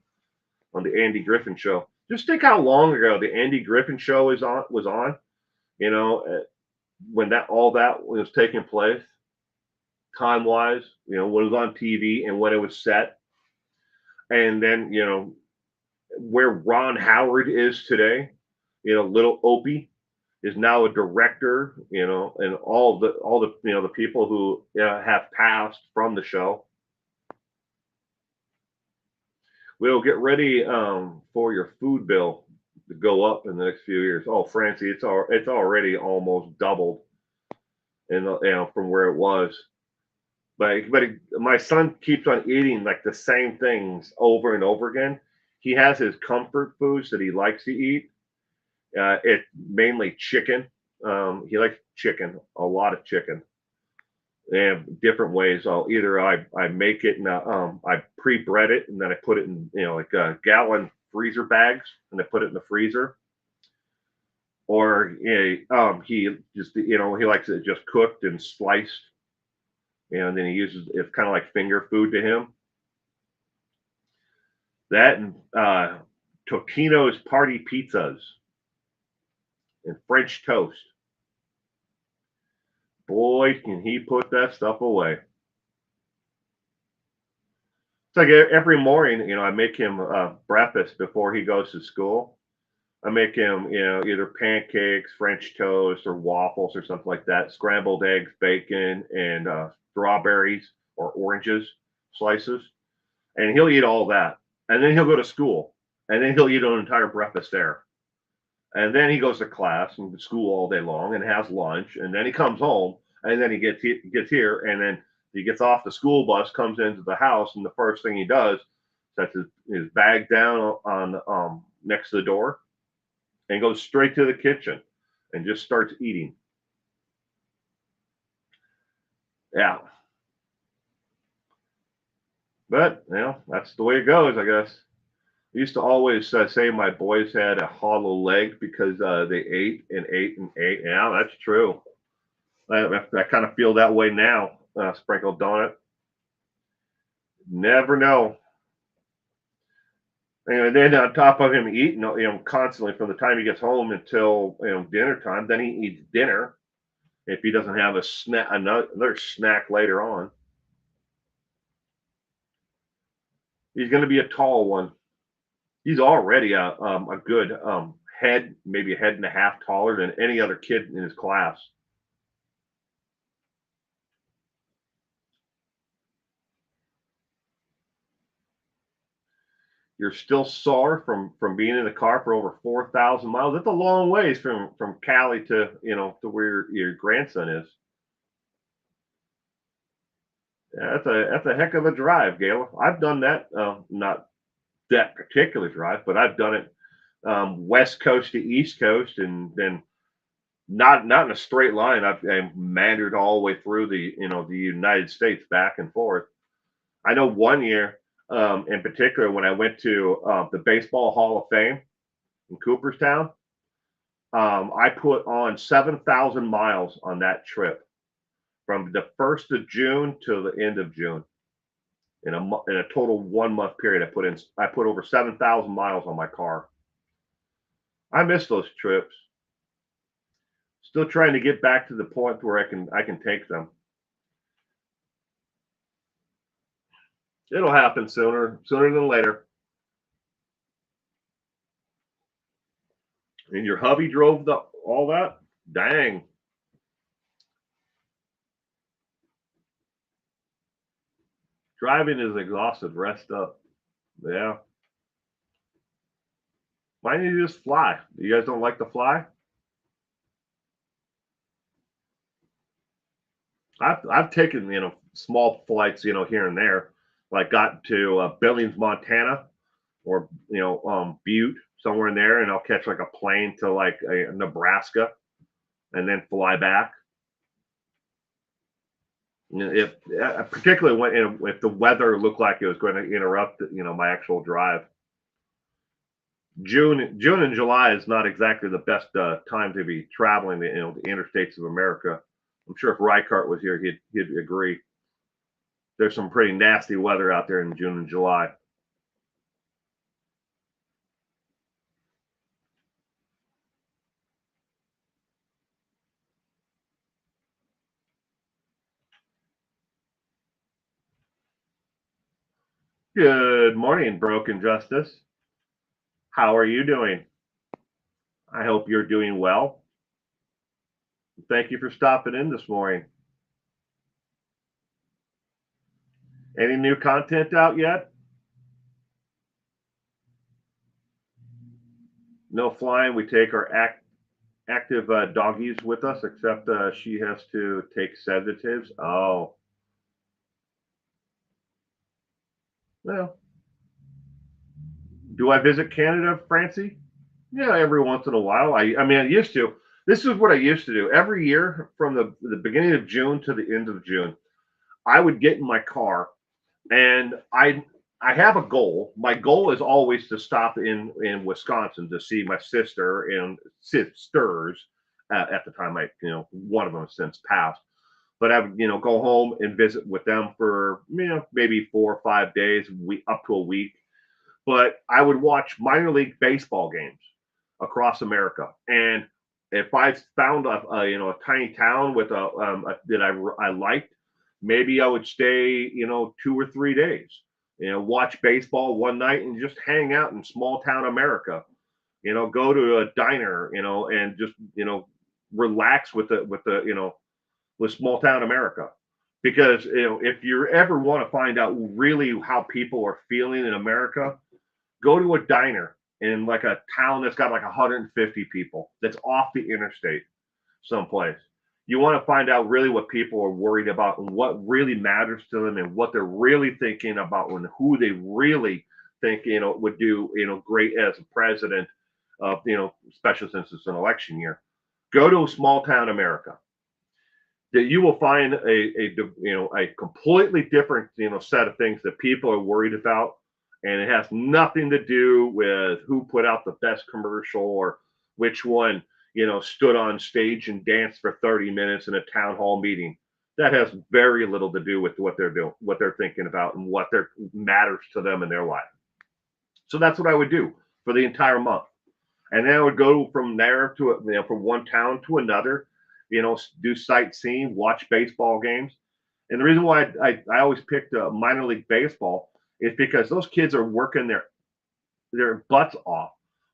on the Andy Griffin show. Just think how long ago the Andy Griffin show was on. You know, when that all that was taking place, time wise. When it was on TV and when it was set, and then where Ron Howard is today. Little Opie is now a director. And all the the people who have passed from the show. We'll get ready for your food bill to go up in the next few years. Oh, Francie, it's already almost doubled from where it was. But my son keeps on eating like the same things over and over again. He has his comfort foods that he likes to eat. It's mainly chicken. He likes chicken, a lot of chicken, and different ways. I make it and I pre-bread it and then I put it in like gallon freezer bags and I put it in the freezer. Or he just he likes it just cooked and sliced, and then he uses it's kind of like finger food to him. That and Totino's party pizzas and French toast. Boy, can he put that stuff away. It's like every morning, I make him breakfast before he goes to school. I make him, either pancakes, French toast, or waffles or something like that. Scrambled eggs, bacon, and strawberries or oranges slices, and he'll eat all that. And then he'll go to school, and then he'll eat an entire breakfast there. And then he goes to class and school all day long and has lunch, and then he comes home, and then he gets here, and then he gets off the school bus, comes into the house, and the first thing he does sets his bag down on next to the door and goes straight to the kitchen and just starts eating. Yeah, but that's the way it goes, I guess. I used to always say my boys had a hollow leg because they ate and ate and ate. Yeah, that's true. I kind of feel that way now. Sprinkled donut. Never know. And then on top of him eating, constantly from the time he gets home until dinner time, then he eats dinner. If he doesn't have a snack, another snack later on, he's going to be a tall one. He's already a good head, maybe a head and a half taller than any other kid in his class. You're still sore from being in the car for over 4,000 miles. That's a long ways from Cali to to where your grandson is. Yeah, that's a heck of a drive, Gail. I've done that. Not that particular drive, but I've done it west coast to east coast, and then not in a straight line. I've meandered all the way through the United States back and forth. I know one year in particular when I went to the Baseball Hall of Fame in Cooperstown. I put on 7,000 miles on that trip from the 1st of June to the end of June. In a total 1 month period, I put over 7,000 miles on my car. I miss those trips. Still trying to get back to the point where I can take them. It'll happen sooner than later. And your hubby drove all that? Dang. Driving is exhausted. Rest up. Yeah. Why don't you just fly? You guys don't like to fly? I've taken small flights here and there, like got to Billings, Montana, or Butte somewhere in there, and I'll catch like a plane to like Nebraska, and then fly back. If particularly when if the weather looked like it was going to interrupt my actual drive. June and July is not exactly the best time to be traveling the interstates of America. I'm sure if Reichart was here, he'd agree. There's some pretty nasty weather out there in June and July. Good morning, Broken Justice. How are you doing? I hope you're doing well. Thank you for stopping in this morning. Any new content out yet? No flying. We take our active doggies with us, except she has to take sedatives. Oh, well. Do I visit Canada, Francie? Yeah, every once in a while. I mean, I used to. This is what I used to do every year from the beginning of June to the end of June. I would get in my car, and I have a goal. My goal is always to stop in Wisconsin to see my sister and sisters. At the time, one of them has since passed, but I would go home and visit with them for maybe 4 or 5 days, up to a week. But I would watch minor league baseball games across America, and if I found a tiny town with that I liked, maybe I would stay 2 or 3 days, watch baseball one night and just hang out in small town America, go to a diner, and just relax with small town America. Because if you ever want to find out really how people are feeling in America, go to a diner in like a town that's got like 150 people that's off the interstate someplace. You want to find out really what people are worried about and what really matters to them and what they're really thinking about and who they really think would do great as a president of especially since it's an election year. Go to a small town America. That you will find a completely different set of things that people are worried about, and it has nothing to do with who put out the best commercial or which one stood on stage and danced for 30 minutes in a town hall meeting. That has very little to do with what they're doing, what they're thinking about, and what matters to them in their life. So that's what I would do for the entire month, and then I would go from there to from one town to another, do sightseeing, watch baseball games. And the reason why I always picked minor league baseball is because those kids are working their butts off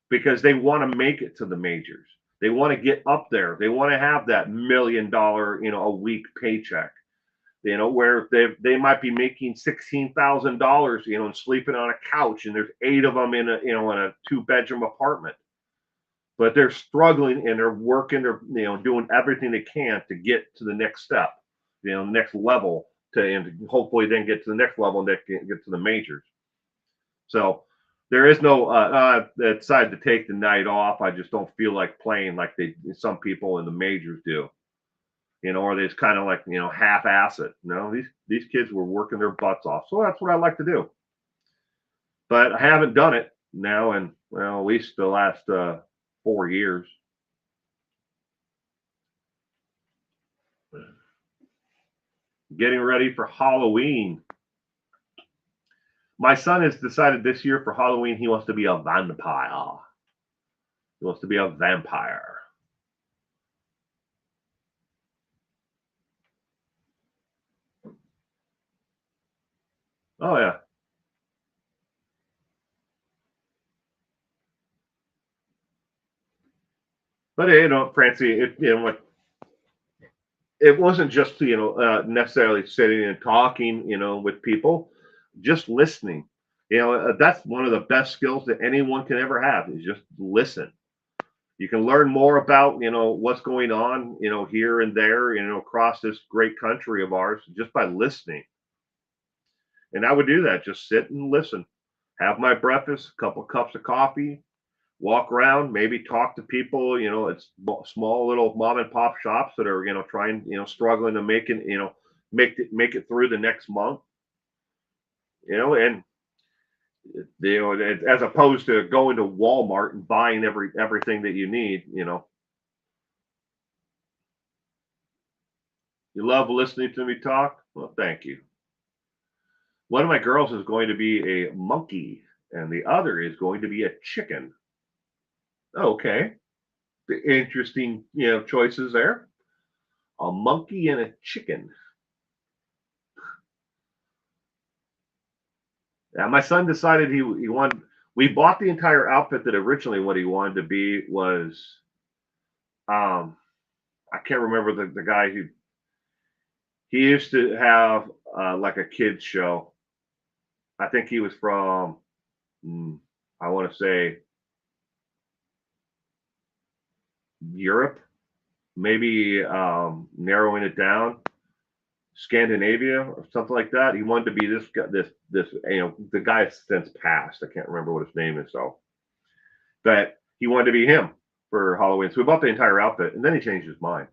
because they want to make it to the majors. They want to get up there. They want to have that $1 million a week paycheck. Where they might be making $16,000 and sleeping on a couch, and there's 8 of them in a 2-bedroom apartment. But they're struggling and they're working, they're doing everything they can to get to the next step, next level, and hopefully then get to the next level and get to the majors. So there is no decided to take the night off. I just don't feel like playing like some people in the majors do, or they just kind of like half-ass it. No, these kids were working their butts off, so that's what I like to do. But I haven't done it now in at least the last 4 years. Getting ready for Halloween. My son has decided this year for Halloween he wants to be a vampire. He wants to be a vampire. Oh yeah. But Francie, it wasn't just necessarily sitting and talking with people. just listening. That's one of the best skills that anyone can ever have is just listen. You can learn more about, what's going on, here and there, across this great country of ours just by listening. And I would do that, just sit and listen, have my breakfast, a couple cups of coffee, walk around, maybe talk to people, it's small little mom and pop shops that are, trying, struggling to make it through the next month, and as opposed to going to Walmart and buying everything that you need. You love listening to me talk. Well, thank you. One of my girls is going to be a monkey, and the other is going to be a chicken. Okay, the interesting choices there. A monkey and a chicken. Yeah, my son decided he wanted. We bought the entire outfit that originally what he wanted to be was. I can't remember the guy who he used to have like a kids show. I think he was from. I want to say Europe, maybe narrowing it down, Scandinavia or something like that. He wanted to be this the guy has since passed. I can't remember what his name is though. But he wanted to be him for Halloween. So we bought the entire outfit and then he changed his mind.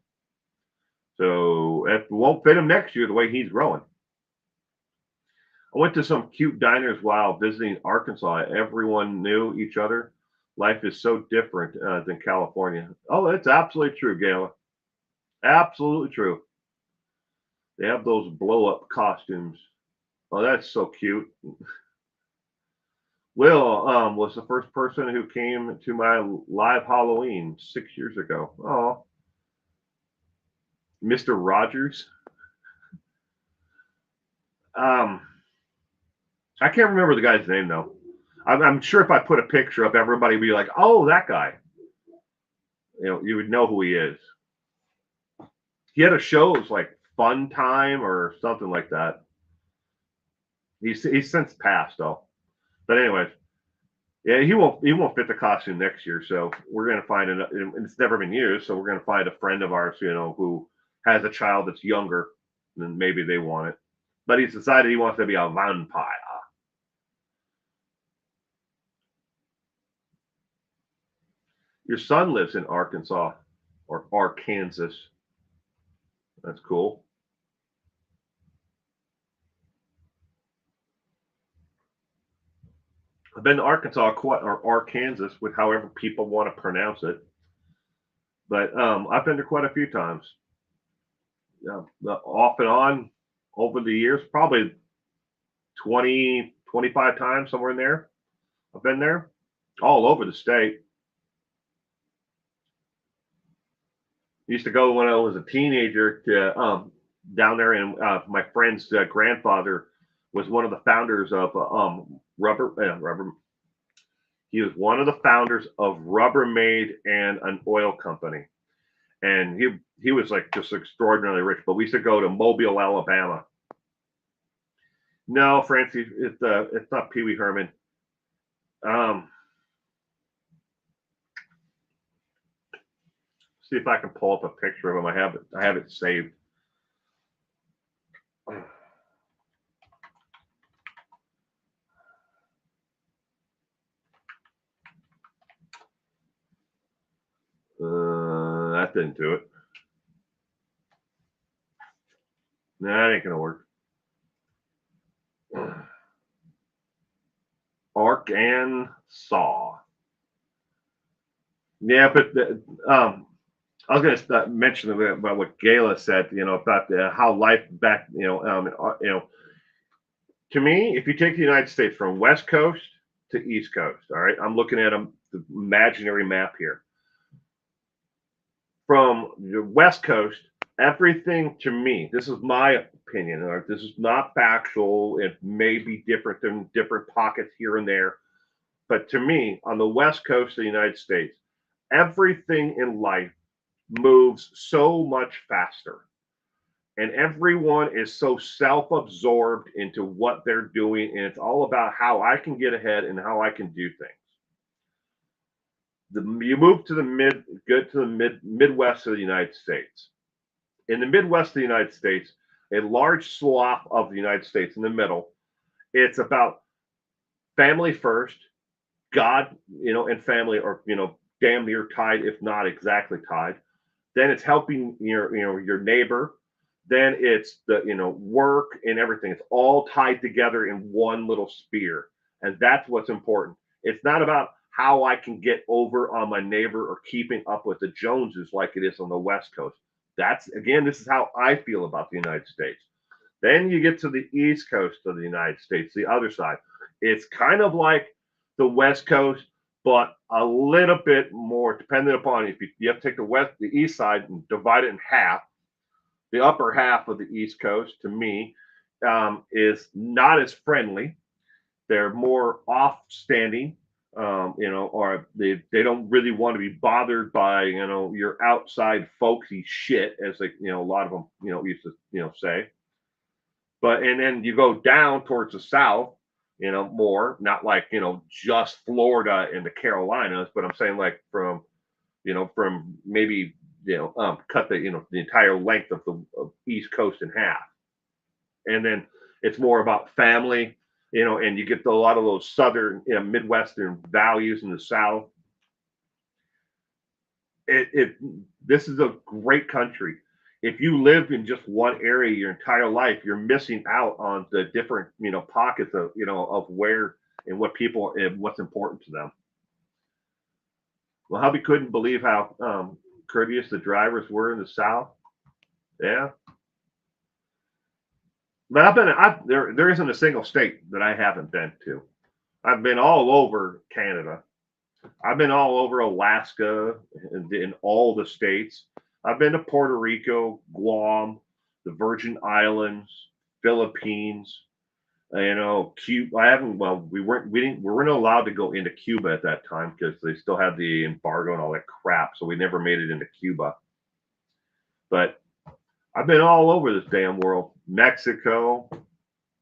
So it won't fit him next year the way he's growing. I went to some cute diners while visiting Arkansas. Everyone knew each other. Life is so different than California. Oh, that's absolutely true, Gayla. Absolutely true. They have those blow up costumes. Oh, that's so cute. Will was the first person who came to my live Halloween 6 years ago. Oh, Mr. Rogers. I can't remember the guy's name though. I'm sure if I put a picture up, everybody would be like, "Oh, that guy." You would know who he is. He had a show, it was like Fun Time or something like that. He's since passed though. But anyways, yeah, he won't fit the costume next year. So we're gonna find it. And it's never been used, so we're gonna find a friend of ours, who has a child that's younger, and maybe they want it. But he's decided he wants to be a vampire. Your son lives in Arkansas or Arkansas. That's cool. I've been to Arkansas or Arkansas, with however people want to pronounce it. But I've been there quite a few times. Off and on over the years, probably 20, 25 times, somewhere in there. I've been there all over the state. Used to go when I was a teenager to down there, and my friend's grandfather was one of the founders of Rubber. He was one of the founders of Rubbermaid and an oil company, and he was like just extraordinarily rich. But we used to go to Mobile, Alabama. No, Francie, it's not Pee Wee Herman. Um, see if I can pull up a picture of him. I have it saved. That didn't do it. Nah, that ain't gonna work. Arkansas. Yeah, but I was going to mention about what Gayla said. About how life back. To me, if you take the United States from West Coast to East Coast, all right, I'm looking at the imaginary map here. From the West Coast, everything to me, this is my opinion, or this is not factual. It may be different in different pockets here and there. But to me, on the West Coast of the United States, everything in life moves so much faster. and everyone is so self-absorbed into what they're doing, and it's all about how I can get ahead and how I can do things. You move to the Midwest of the United States. In the Midwest of the United States, a large swath of the United States in the middle, it's about family first, God, and family are, damn near tied, if not exactly tied. Then it's helping your neighbor. Then it's the work and everything. It's all tied together in one little spear, and that's what's important. It's not about how I can get over on my neighbor or keeping up with the Joneses like it is on the West Coast. That's again, this is how I feel about the United States. Then you get to the East Coast of the United States, the other side. It's kind of like the West Coast, but a little bit more dependent upon if you have to take the East side and divide it in half. The upper half of the East Coast, to me, is not as friendly. They're more off-standing, or they don't really want to be bothered by your outside folksy shit, as a lot of them used to say. But and then you go down towards the south, more not like just Florida and the Carolinas, but I'm saying like from maybe cut the entire length of the East Coast in half, and then it's more about family, and you get a lot of those southern Midwestern values in the South. This is a great country. If you live in just one area your entire life, you're missing out on the different pockets of of where and what people and what's important to them. Well, hubby couldn't believe how courteous the drivers were in the South. Yeah, but there isn't a single state that I haven't been to. I've been all over Canada. I've been all over Alaska and in all the states. I've been to Puerto Rico, Guam, the Virgin Islands, Philippines. Cuba. I haven't. Well, we weren't allowed to go into Cuba at that time because they still had the embargo and all that crap. So we never made it into Cuba. But I've been all over this damn world. Mexico,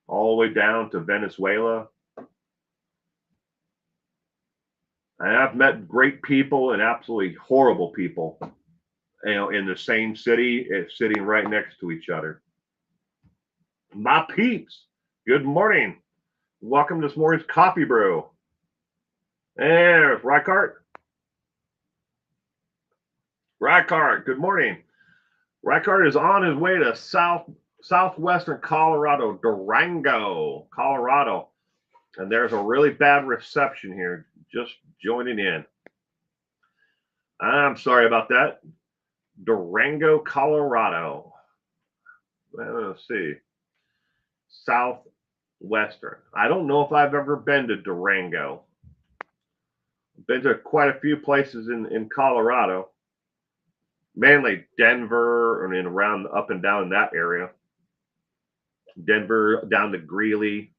all the way down to Venezuela. And I've met great people and absolutely horrible people, in the same city, sitting right next to each other. My peeps, good morning. Welcome to this morning's coffee brew. There's Reichardt. Reichardt, good morning. Reichardt is on his way to southwestern Colorado, Durango, Colorado. And there's a really bad reception here, just joining in. I'm sorry about that. Durango, Colorado. Let's see. Southwestern. I don't know if I've ever been to Durango. I've been to quite a few places in Colorado, mainly Denver and around up and down that area. Denver down to Greeley.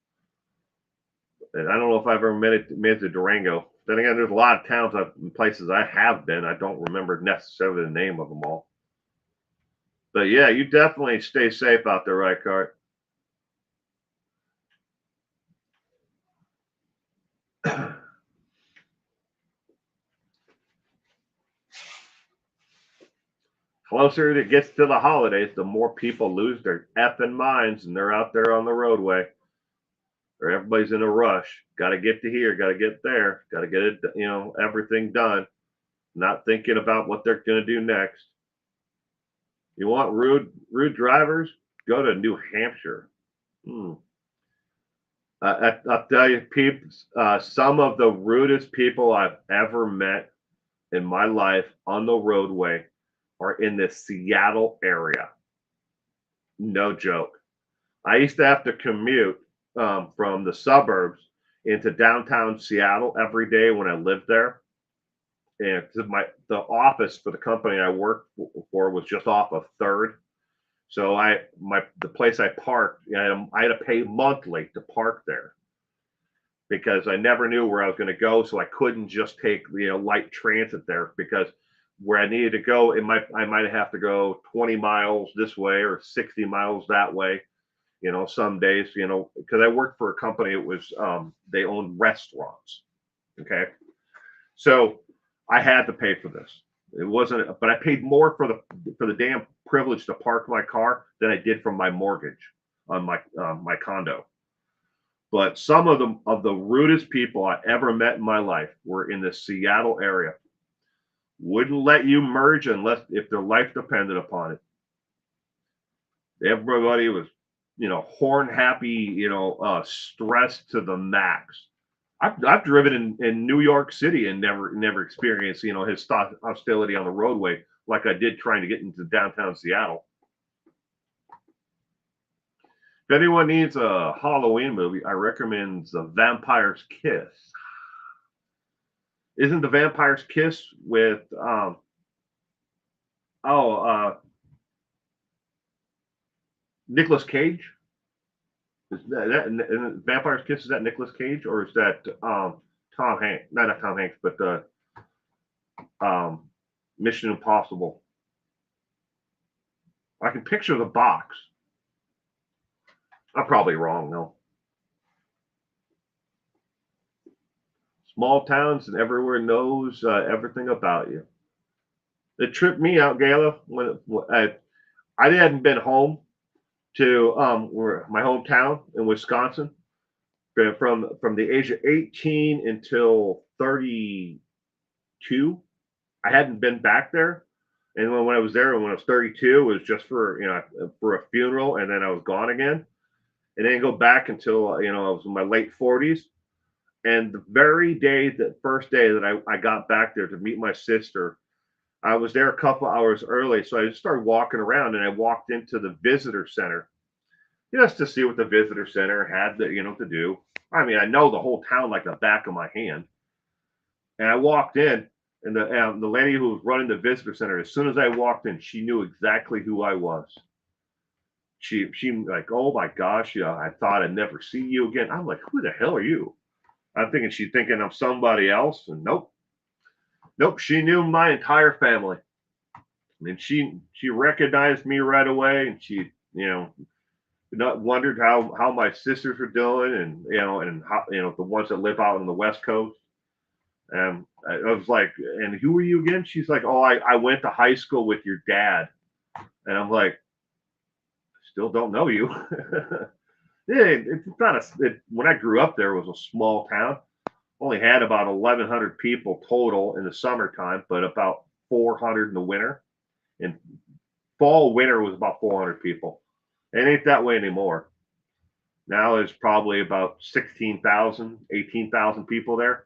And I don't know if I've ever made it to Durango. Then again, there's a lot of towns and places I have been. I don't remember necessarily the name of them all. But yeah, you definitely stay safe out there, Reichardt. Closer it gets to the holidays, the more people lose their effing minds and they're out there on the roadway. Or everybody's in a rush. Got to get to here, got to get there, got to get it, everything done. Not thinking about what they're going to do next. You want rude drivers? Go to New Hampshire. I'll tell you, peeps, some of the rudest people I've ever met in my life on the roadway are in the Seattle area. No joke. I used to have to commute from the suburbs into downtown Seattle every day when I lived there. And the office for the company I worked for was just off of 3rd. So the place I parked, I had to pay monthly to park there because I never knew where I was going to go. So I couldn't just take light transit there because where I needed to go, I might have to go 20 miles this way or 60 miles that way. Some days, because I worked for a company. It was they owned restaurants. Okay, so I had to pay for this. It wasn't, but I paid more for the damn privilege to park my car than I did from my mortgage on my condo. But some of the rudest people I ever met in my life were in the Seattle area. Wouldn't let you merge unless if their life depended upon it. Everybody was, horn happy, stressed to the max. I've driven in New York City and never experienced, his hostility on the roadway like I did trying to get into downtown Seattle. If anyone needs a Halloween movie, I recommend The Vampire's Kiss. Isn't The Vampire's Kiss with Nicolas Cage? Is that Vampire's Kiss? Is that Nicolas Cage or is that Tom Hanks? Not Tom Hanks, but Mission Impossible. I can picture the box. I'm probably wrong though. Small towns and everywhere knows everything about you. It tripped me out, Gayla, when I hadn't been home to my hometown in Wisconsin from the age of 18 until 32. I hadn't been back there, and when I was there, when I was 32, it was just for for a funeral, and then I was gone again, and didn't go back until I was in my late 40s. And the very day, the first day that I got back there to meet my sister, I was there a couple hours early, so I just started walking around, and I walked into the visitor center just to see what the visitor center had to do. I mean, I know the whole town like the back of my hand, and I walked in, and the lady who was running the visitor center, as soon as I walked in, she knew exactly who I was. She like, oh my gosh, yeah, I thought I'd never see you again. I'm like, who the hell are you? I'm thinking she's thinking I'm somebody else, and nope, she knew my entire family, and she recognized me right away, and she not wondered how my sisters were doing, and and how the ones that live out on the West Coast. And I was like, and who are you again? She's like, oh, I went to high school with your dad, and I'm like, still don't know you. It's not when I grew up there, it was a small town. Only had about 1,100 people total in the summertime, but about 400 in the winter. And winter was about 400 people. It ain't that way anymore. Now there's probably about 16,000, 18,000 people there.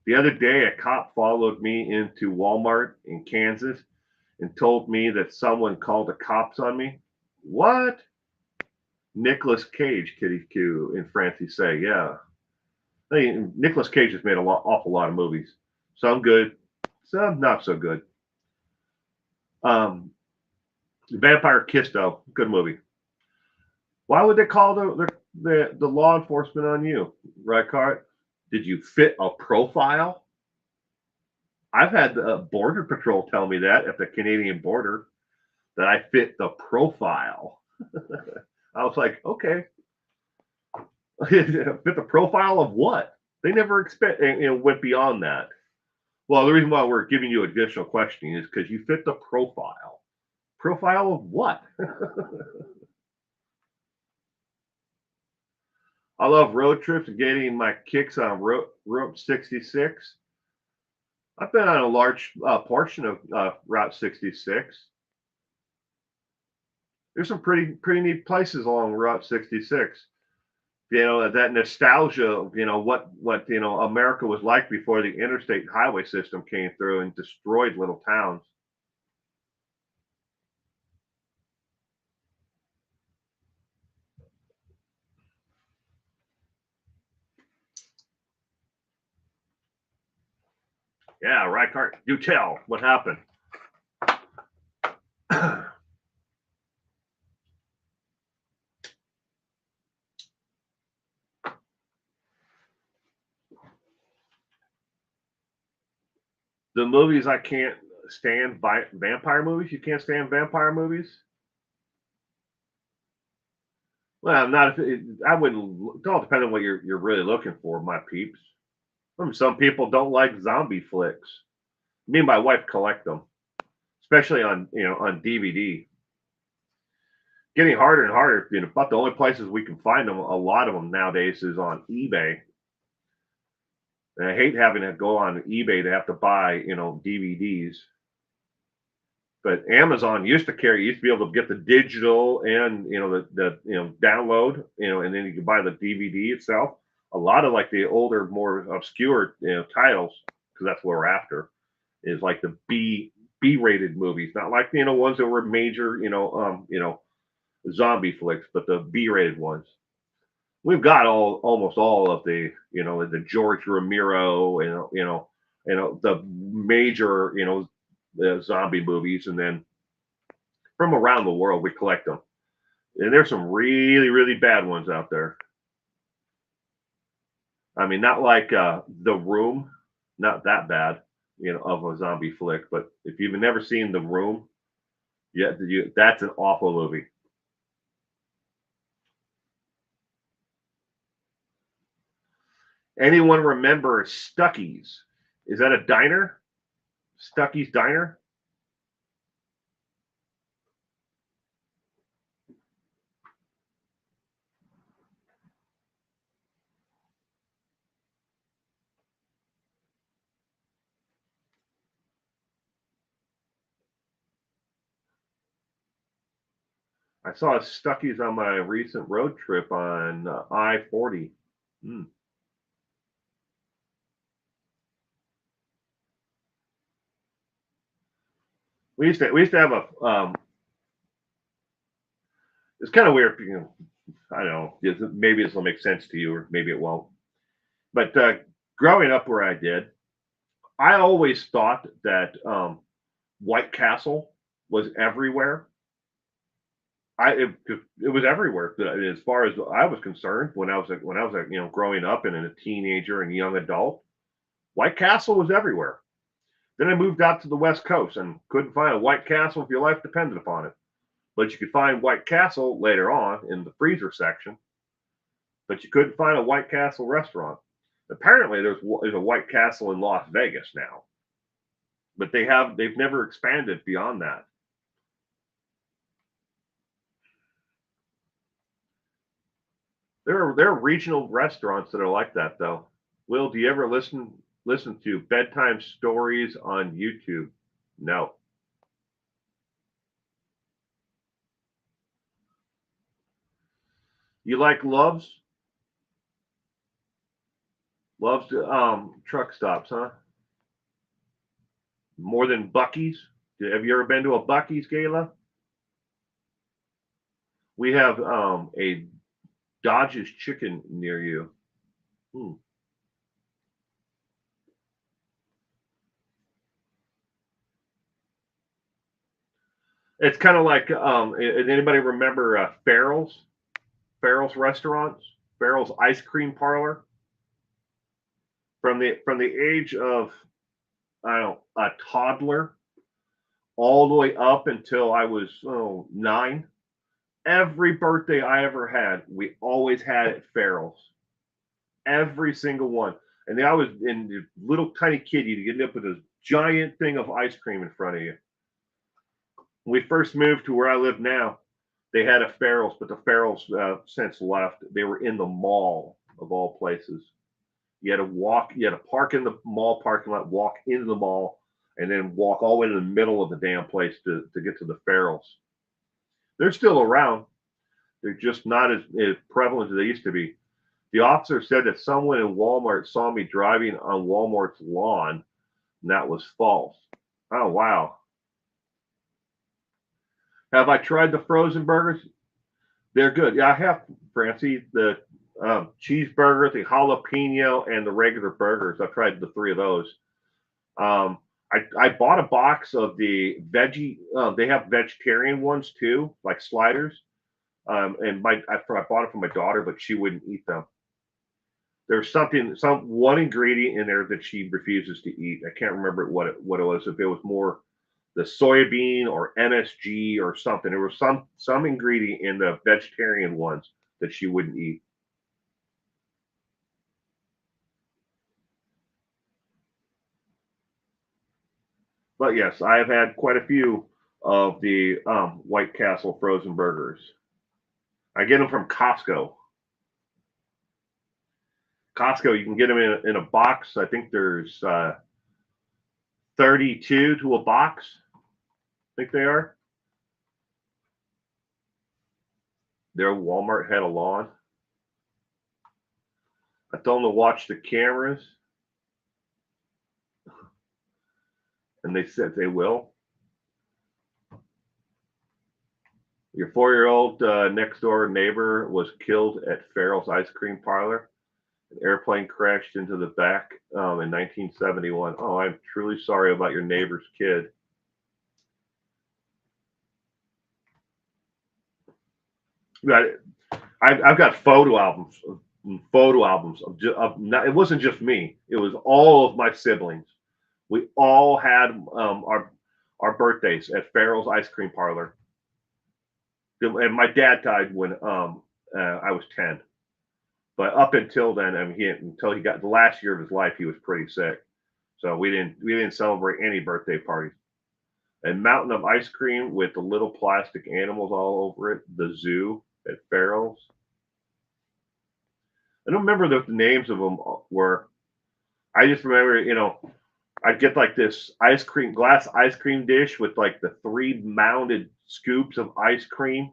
The other day, a cop followed me into Walmart in Kansas and told me that someone called the cops on me. What? Nicolas Cage, Kitty Q, and Francie say, yeah. I mean, Nicolas Cage has made awful lot of movies. Some good, some not so good. Vampire Kiss, though, good movie. Why would they call the law enforcement on you, right, Cart? Did you fit a profile? I've had the Border Patrol tell me that at the Canadian border that I fit the profile. I was like, okay. Fit the profile of what? They never went beyond that. Well, the reason why we're giving you additional questioning is because you fit the profile. Profile of what? I love road trips and getting my kicks on Route 66. I've been on a large portion of Route 66. There's some pretty neat places along Route 66. That nostalgia, what America was like before the interstate highway system came through and destroyed little towns. Yeah, right, Cart. Do tell. What happened? The movies I can't stand, vampire movies. You can't stand vampire movies. Well, not if I wouldn't. It all depends on what you're really looking for, my peeps. Some people don't like zombie flicks. Me and my wife collect them, especially on on DVD. Getting harder and harder. But the only places we can find them, a lot of them nowadays, is on eBay. And I hate having to go on eBay to have to buy DVDs. But Amazon used to be able to get the digital and the download, and then you can buy the DVD itself. A lot of like the older, more obscure titles, because that's what we're after, is like the B rated movies, not like ones that were major zombie flicks, but the B rated ones. We've got almost all of the George Romero and the major the zombie movies, and then from around the world we collect them. And there's some really really bad ones out there. I mean, not like The Room, not that bad, of a zombie flick. But if you've never seen The Room, yeah, that's an awful movie. Anyone remember Stuckey's? Is that a diner? Stuckey's Diner? I saw a Stuckey's on my recent road trip on I-40. Hmm. We used to have a it's kind of weird, I don't know, maybe this will make sense to you or maybe it won't. But growing up where I did, I always thought that White Castle was everywhere. It was everywhere as far as I was concerned when I was growing up and a teenager and young adult. White Castle was everywhere. Then I moved out to the West Coast and couldn't find a White Castle if your life depended upon it. But you could find White Castle later on in the freezer section. But you couldn't find a White Castle restaurant. Apparently, there's a White Castle in Las Vegas now, but they've never expanded beyond that. There are regional restaurants that are like that though. Will, do you ever listen to bedtime stories on YouTube? No. You like Love's truck stops, huh? More than Bucky's? Have you ever been to a Bucky's, Gala? We have a Dodge's Chicken near you. Hmm. It's kind of like anybody remember Farrell's restaurants, Farrell's ice cream parlor. From the age of I don't know, a toddler all the way up until I was 9. Every birthday I ever had, we always had at Farrell's. Every single one. And they always, in the little tiny kid, you'd get up with a giant thing of ice cream in front of you. When we first moved to where I live now, they had a Farrell's, but the Farrell's since left. They were in the mall of all places. You had to park in the mall parking lot, walk into the mall, and then walk all the way to the middle of the damn place to get to the Farrell's. They're still around. They're just not as prevalent as they used to be. The officer said that someone in Walmart saw me driving on Walmart's lawn, and that was false. Oh, wow. Have I tried the frozen burgers? They're good. Yeah, I have, Francie. The cheeseburger, the jalapeno, and the regular burgers. I've tried the 3 of those. I bought a box of the veggie. They have vegetarian ones too, like sliders. And I bought it for my daughter, but she wouldn't eat them. There's one ingredient in there that she refuses to eat. I can't remember what it was. If it was more the soybean or MSG or something. There was some ingredient in the vegetarian ones that she wouldn't eat. But yes, I have had quite a few of the White Castle frozen burgers. I get them from Costco. Costco, you can get them in a box. I think there's 32 to a box. I think they are. Their Walmart had a lawn. I told them to watch the cameras, and they said they will. Your 4-year-old next door neighbor was killed at Farrell's ice cream parlor. An airplane crashed into the back in 1971. Oh, I'm truly sorry about your neighbor's kid. I've got photo albums it wasn't just me. It was all of my siblings. We all had our birthdays at Farrell's ice cream parlor. And my dad died when I was 10. But up until then, I mean, until he got the last year of his life, he was pretty sick. So we didn't celebrate any birthday parties. A mountain of ice cream with the little plastic animals all over it. The zoo at Farrell's. I don't remember the names of them were. I just remember, I'd get like this glass ice cream dish with like the 3 mounded scoops of ice cream.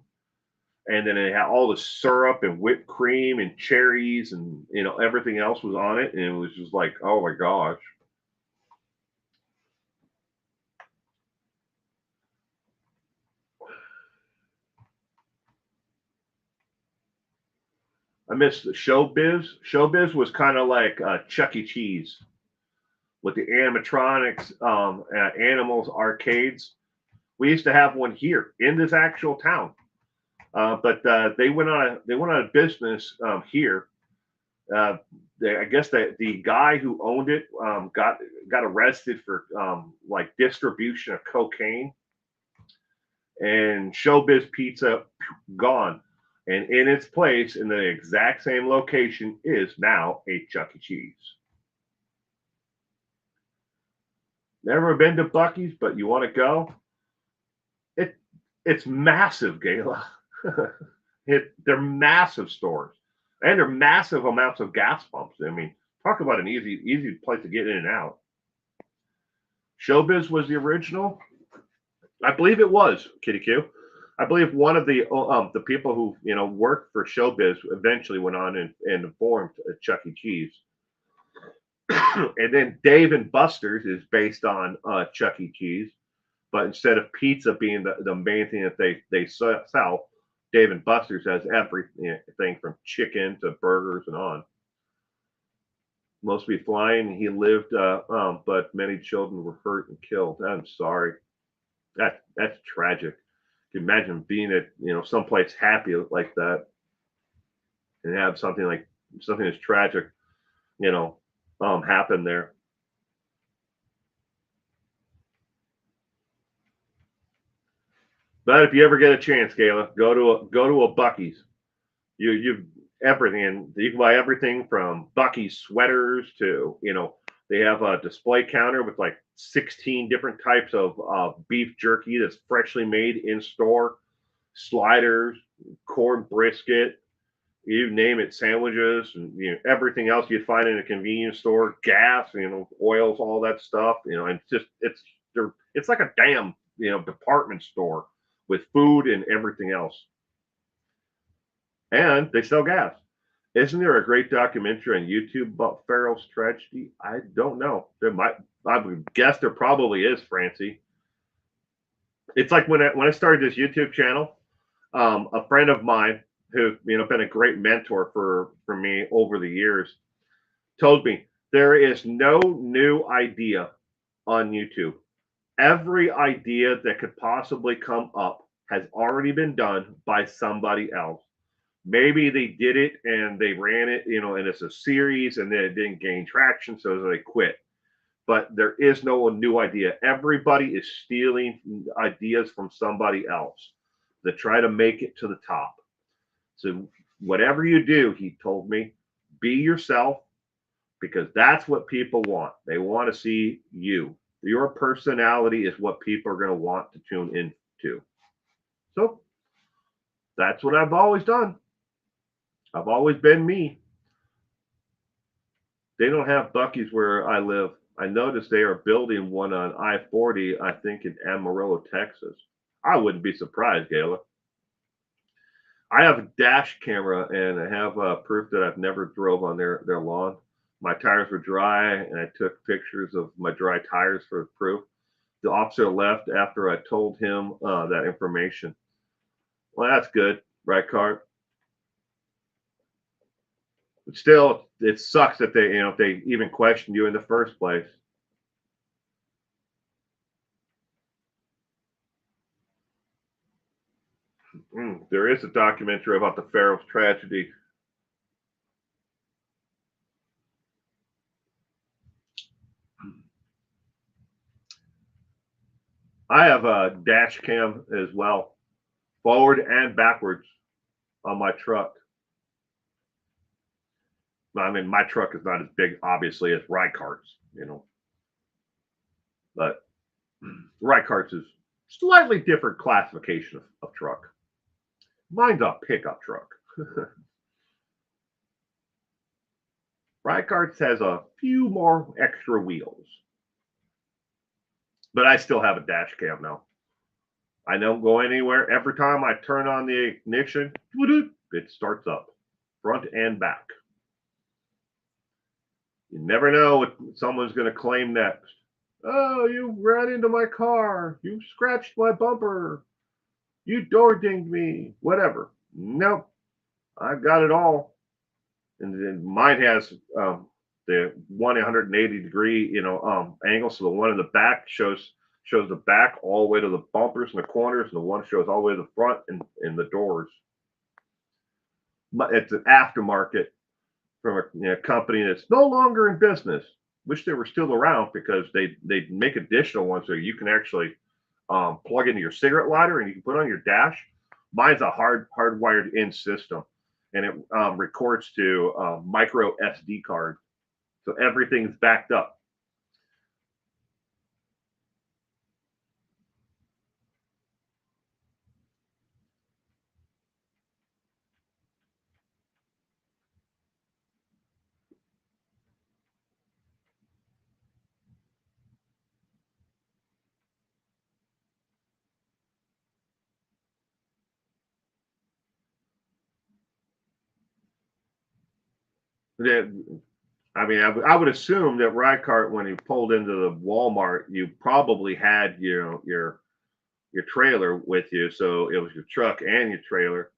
And then it had all the syrup and whipped cream and cherries and, everything else was on it. And it was just like, oh my gosh. I missed the Showbiz. Showbiz was kind of like Chuck E. Cheese with the animatronics, animals arcades. We used to have one here in this actual town, but they went on a business here. I guess the guy who owned it got arrested for like distribution of cocaine, and Showbiz Pizza gone. And in its place, in the exact same location, is now a Chuck E. Cheese. Never been to Buc-ee's, but you want to go? It's massive, Gayla. They're massive stores, and they're massive amounts of gas pumps. I mean, talk about an easy place to get in and out. Showbiz was the original. I believe it was Kitty Q. I believe one of the people who worked for Showbiz eventually went on and formed Chuck E. Cheese. And then Dave and Buster's is based on Chuck E. Cheese, but instead of pizza being the main thing that they sell, Dave and Buster's has everything from chicken to burgers and on. Mostly flying, he lived, but many children were hurt and killed. I'm sorry. That's tragic. You can imagine being at someplace happy like that, and have something as tragic, happen there. But if you ever get a chance, Gayla, go to a Buc-ee's. You everything. You can buy everything from Buc-ee's sweaters to they have a display counter with like 16 different types of beef jerky that's freshly made in store, sliders, corn brisket, you name it, sandwiches, and everything else you'd find in a convenience store, gas, oils, all that stuff. And it's like a damn department store with food and everything else. And they sell gas. Isn't there a great documentary on YouTube about Farrell's tragedy? I don't know. I would guess there probably is, Francie. It's like when I started this YouTube channel, a friend of mine who been a great mentor for me over the years told me there is no new idea on YouTube. Every idea that could possibly come up has already been done by somebody else. Maybe they did it and they ran it, and it's a series and then it didn't gain traction, so they quit. But there is no new idea. Everybody is stealing ideas from somebody else to try to make it to the top. So whatever you do, he told me, be yourself, because that's what people want. They want to see you. Your personality is what people are going to want to tune into. So that's what I've always done. I've always been me. They don't have Buc-ee's where I live. I noticed they are building one on I-40, I think in Amarillo, Texas. I wouldn't be surprised, Gayla. I have a dash camera and I have proof that I've never drove on their lawn. My tires were dry and I took pictures of my dry tires for proof. The officer left after I told him that information. Well, that's good, right, Cart? But still, it sucks that they even questioned you in the first place. There is a documentary about the Pharaoh's tragedy. I have a dash cam as well, forward and backwards on my truck. I mean, my truck is not as big, obviously, as Rycart's, but Rycart's is slightly different classification of truck. Mine's a pickup truck. Rycart's has a few more extra wheels, but I still have a dash cam now. I don't go anywhere. Every time I turn on the ignition, it starts up, front and back. You never know what someone's going to claim next. Oh, you ran into my car. You scratched my bumper. You door dinged me. Whatever. Nope. I've got it all. And then mine has the 180-degree, angle. So the one in the back shows the back all the way to the bumpers and the corners, and the one shows all the way to the front and the doors. It's an aftermarket from a company that's no longer in business. Wish they were still around, because they make additional ones so you can actually plug into your cigarette lighter and you can put on your dash. Mine's a hardwired in system, and it records to micro SD card, so everything's backed up. I would assume that Rykart, when you pulled into the Walmart, you probably had your trailer with you, so it was your truck and your trailer.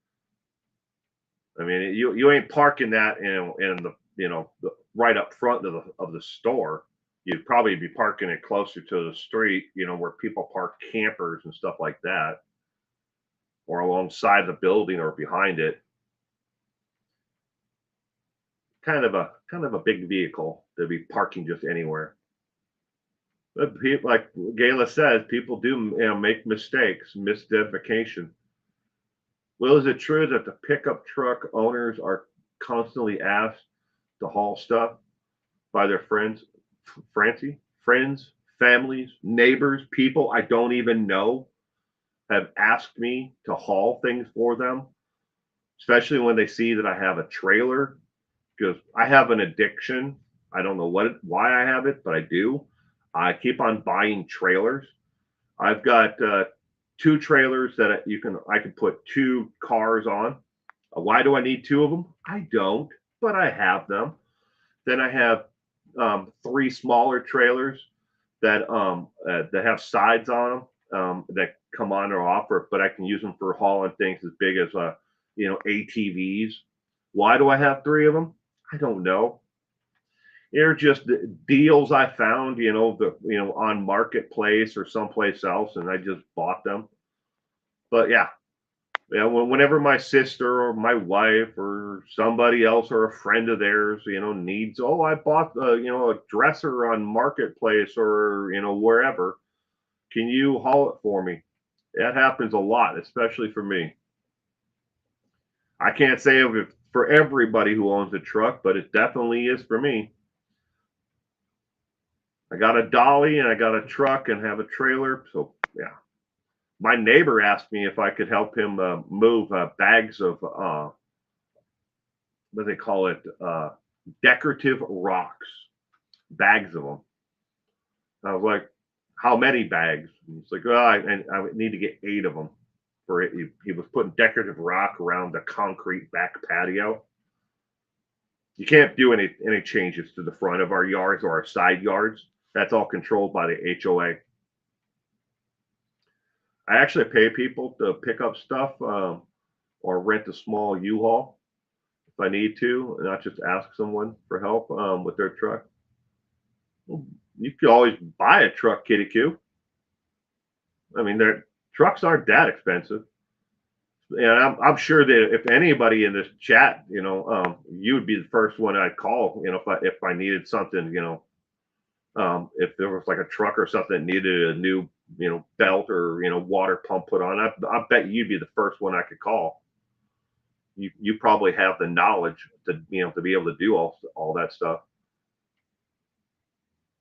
I mean, you ain't parking that in the right up front of the store. You'd probably be parking it closer to the street, where people park campers and stuff like that, or alongside the building or behind it. Kind of a big vehicle to be parking just anywhere. But like Gayla says, people do make mistakes, misidentification. Well, is it true that the pickup truck owners are constantly asked to haul stuff by their friends, friends, families, neighbors, people I don't even know have asked me to haul things for them, especially when they see that I have a trailer, because I have an addiction. I don't know why I have it, but I do. I keep on buying trailers. I've got 2 trailers that I can put 2 cars on. Why do I need 2 of them? I don't, but I have them. Then I have 3 smaller trailers that have sides on them that come on or off, but I can use them for hauling things as big as ATVs. Why do I have 3 of them? I don't know. They're just deals I found, on Marketplace or someplace else, and I just bought them. But yeah, Yeah, whenever my sister or my wife or somebody else or a friend of theirs, needs, oh, I bought a dresser on Marketplace or wherever. Can you haul it for me? That happens a lot, especially for me. I can't say if it's for everybody who owns a truck, but it definitely is for me. I got a dolly and I got a truck and have a trailer. So yeah, my neighbor asked me if I could help him move bags of what do they call it, decorative rocks, bags of them. I was like, how many bags? And he's like, oh, and I would need to get 8 of them for it. He was putting decorative rock around the concrete back patio. You can't do any changes to the front of our yards or our side yards. That's all controlled by the HOA. I actually pay people to pick up stuff or rent a small U-Haul if I need to, and not just ask someone for help with their truck. Well, you could always buy a truck, Kitty Q. I mean, their trucks aren't that expensive. And I'm sure that if anybody in this chat, you would be the first one I'd call, if I needed something, if there was like a truck or something that needed a new, belt or, water pump put on, I bet you'd be the first one I could call. You probably have the knowledge to be able to do all that stuff.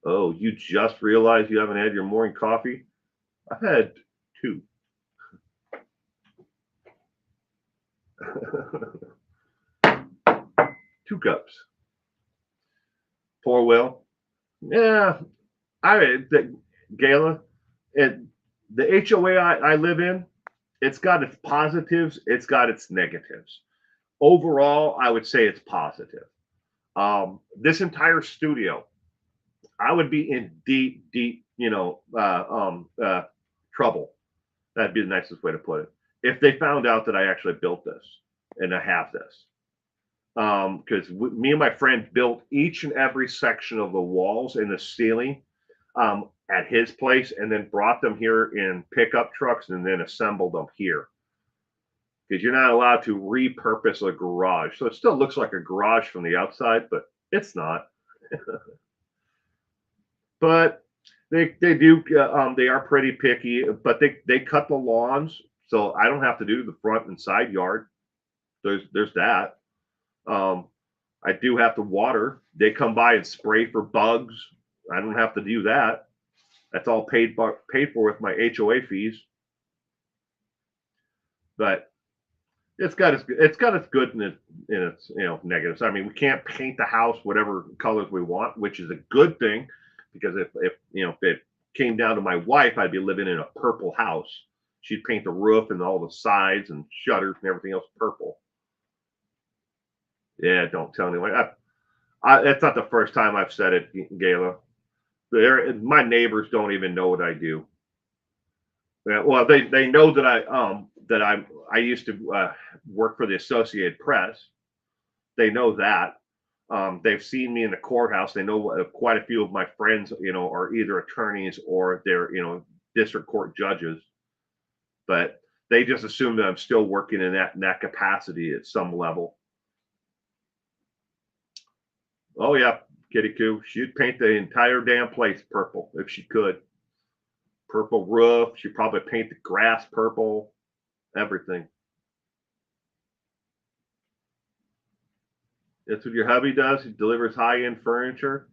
Oh, you just realized you haven't had your morning coffee? I've had 2. 2 cups. Poor Will. Yeah, Gala, the HOA I live in, it's got its positives, it's got its negatives. Overall, I would say it's positive. This entire studio, I would be in deep, trouble. That'd be the nicest way to put it. If they found out that I actually built this and I have this, because me and my friend built each and every section of the walls and the ceiling at his place, and then brought them here in pickup trucks and then assembled them here. Because you're not allowed to repurpose a garage, so it still looks like a garage from the outside, but it's not. But they do they are pretty picky, but they cut the lawns, so I don't have to do the front and side yard. There's that. I do have to water. They come by and spray for bugs. I don't have to do that. That's all paid for with my HOA fees. But it's got its good and its negatives. I mean, we can't paint the house whatever colors we want, which is a good thing, because if it came down to my wife, I'd be living in a purple house. She'd paint the roof and all the sides and shutters and everything else purple. Yeah, don't tell anyone. It's not the first time I've said it, Gala. My neighbors don't even know what I do. Yeah, well, they know that I used to work for the Associated Press. They know that. They've seen me in the courthouse. They know quite a few of my friends, are either attorneys or they're, district court judges. But they just assume that I'm still working in that capacity at some level. Oh yeah, Kitty Coo. She'd paint the entire damn place purple if she could. Purple roof. She'd probably paint the grass purple. Everything. That's what your hubby does. He delivers high-end furniture.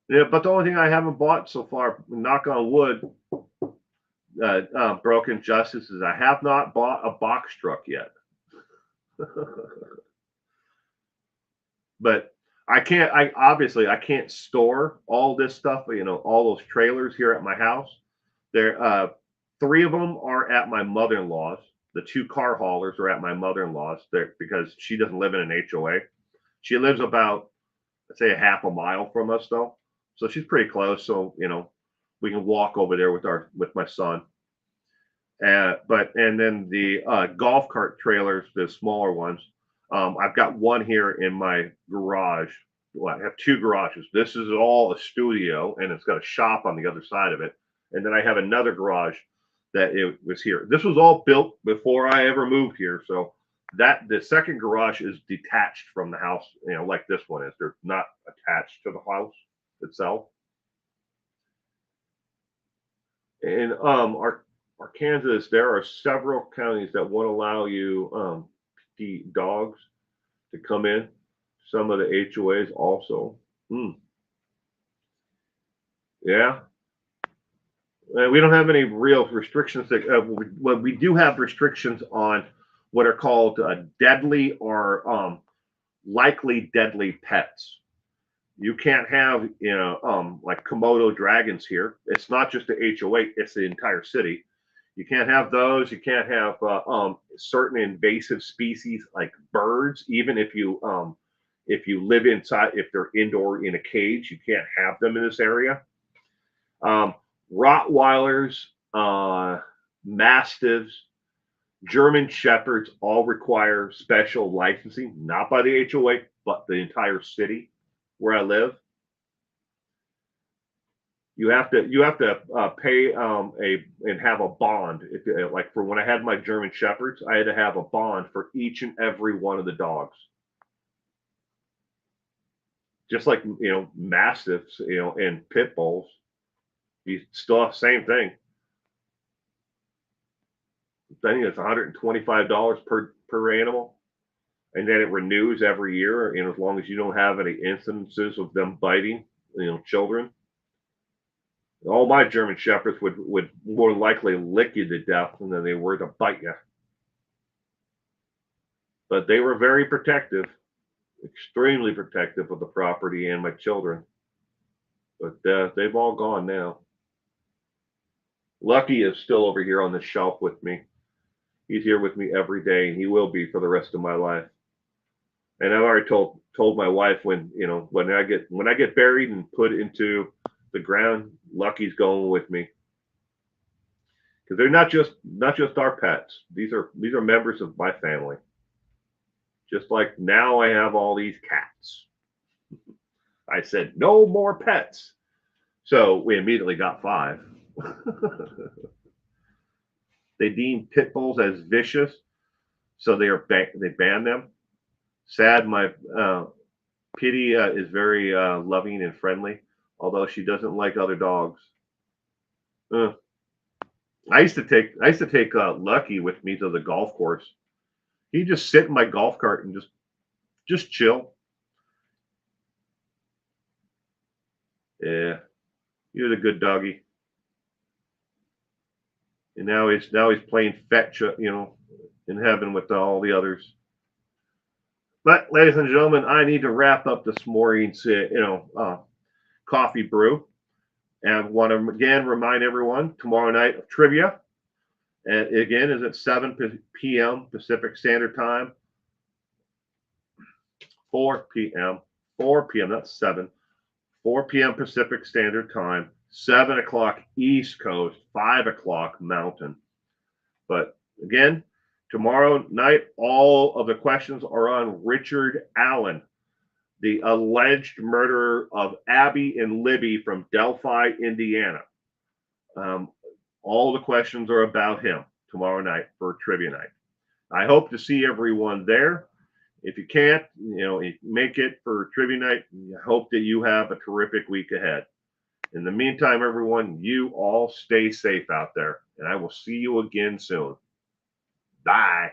Yeah, but the only thing I haven't bought so far, knock on wood, broken justice, is I have not bought a box truck yet. But I can't store all this stuff, all those trailers here at my house. There, 3 of them are at my mother-in-law's. The 2 car haulers are at my mother-in-law's there because she doesn't live in an HOA. She lives about, I'd say, a half a mile from us though. So she's pretty close. So, we can walk over there with my son. And then the golf cart trailers, the smaller ones, I've got one here in my garage. Well, I have 2 garages. This is all a studio, and it's got a shop on the other side of it. And then I have another garage that it was here. This was all built before I ever moved here, so that the second garage is detached from the house, you know, like this one is. They're not attached to the house itself. In Arkansas, there are several counties that won't allow you the dogs to come in. Some of the HOAs also. Hmm. Yeah. We don't have any real restrictions. That, we do have restrictions on what are called deadly or likely deadly pets. You can't have, you know, like Komodo dragons here. It's not just the HOA; it's the entire city. You can't have those. You can't have certain invasive species like birds, even if you live inside, if they're indoor in a cage, you can't have them in this area. Um, Rottweilers, Mastiffs, German Shepherds all require special licensing, not by the HOA, but the entire city where I live. You have to pay a and have a bond. If, like for when I had my German Shepherds, I had to have a bond for each and every one of the dogs. Just like Mastiffs, and pit bulls, you still have the same thing. I think it's $125 per animal, and then it renews every year. And as long as you don't have any instances of them biting, children. All my German Shepherds would more likely lick you to death than they were to bite you. But they were very protective, extremely protective of the property and my children. But they've all gone now. Lucky is still over here on the shelf with me. He's here with me every day, and he will be for the rest of my life. And I've already told my wife when I get buried and put into the ground, Lucky's going with me, because they're not just our pets. These are members of my family. Just like now, I have all these cats. I said no more pets, so we immediately got 5. They deem pit bulls as vicious, so they ban them. Sad, my Pitty is very loving and friendly, although she doesn't like other dogs. I used to take Lucky with me to the golf course. He'd just sit in my golf cart and just chill. Yeah, he was a good doggy. And now he's playing fetch, in heaven with all the others. But ladies and gentlemen, I need to wrap up this morning's coffee brew, and want to again remind everyone tomorrow night of trivia. And again, is at 7 p.m. Pacific Standard Time, 4 p.m. 4 p.m. That's 7. 4 p.m. Pacific Standard Time, 7 o'clock East Coast, 5 o'clock Mountain. But again, tomorrow night, all of the questions are on Richard Allen, the alleged murderer of Abby and Libby from Delphi, Indiana. All the questions are about him tomorrow night for trivia night. I hope to see everyone there. If you can't, make it for trivia night. I hope that you have a terrific week ahead. In the meantime, everyone, you all stay safe out there, and I will see you again soon. Bye.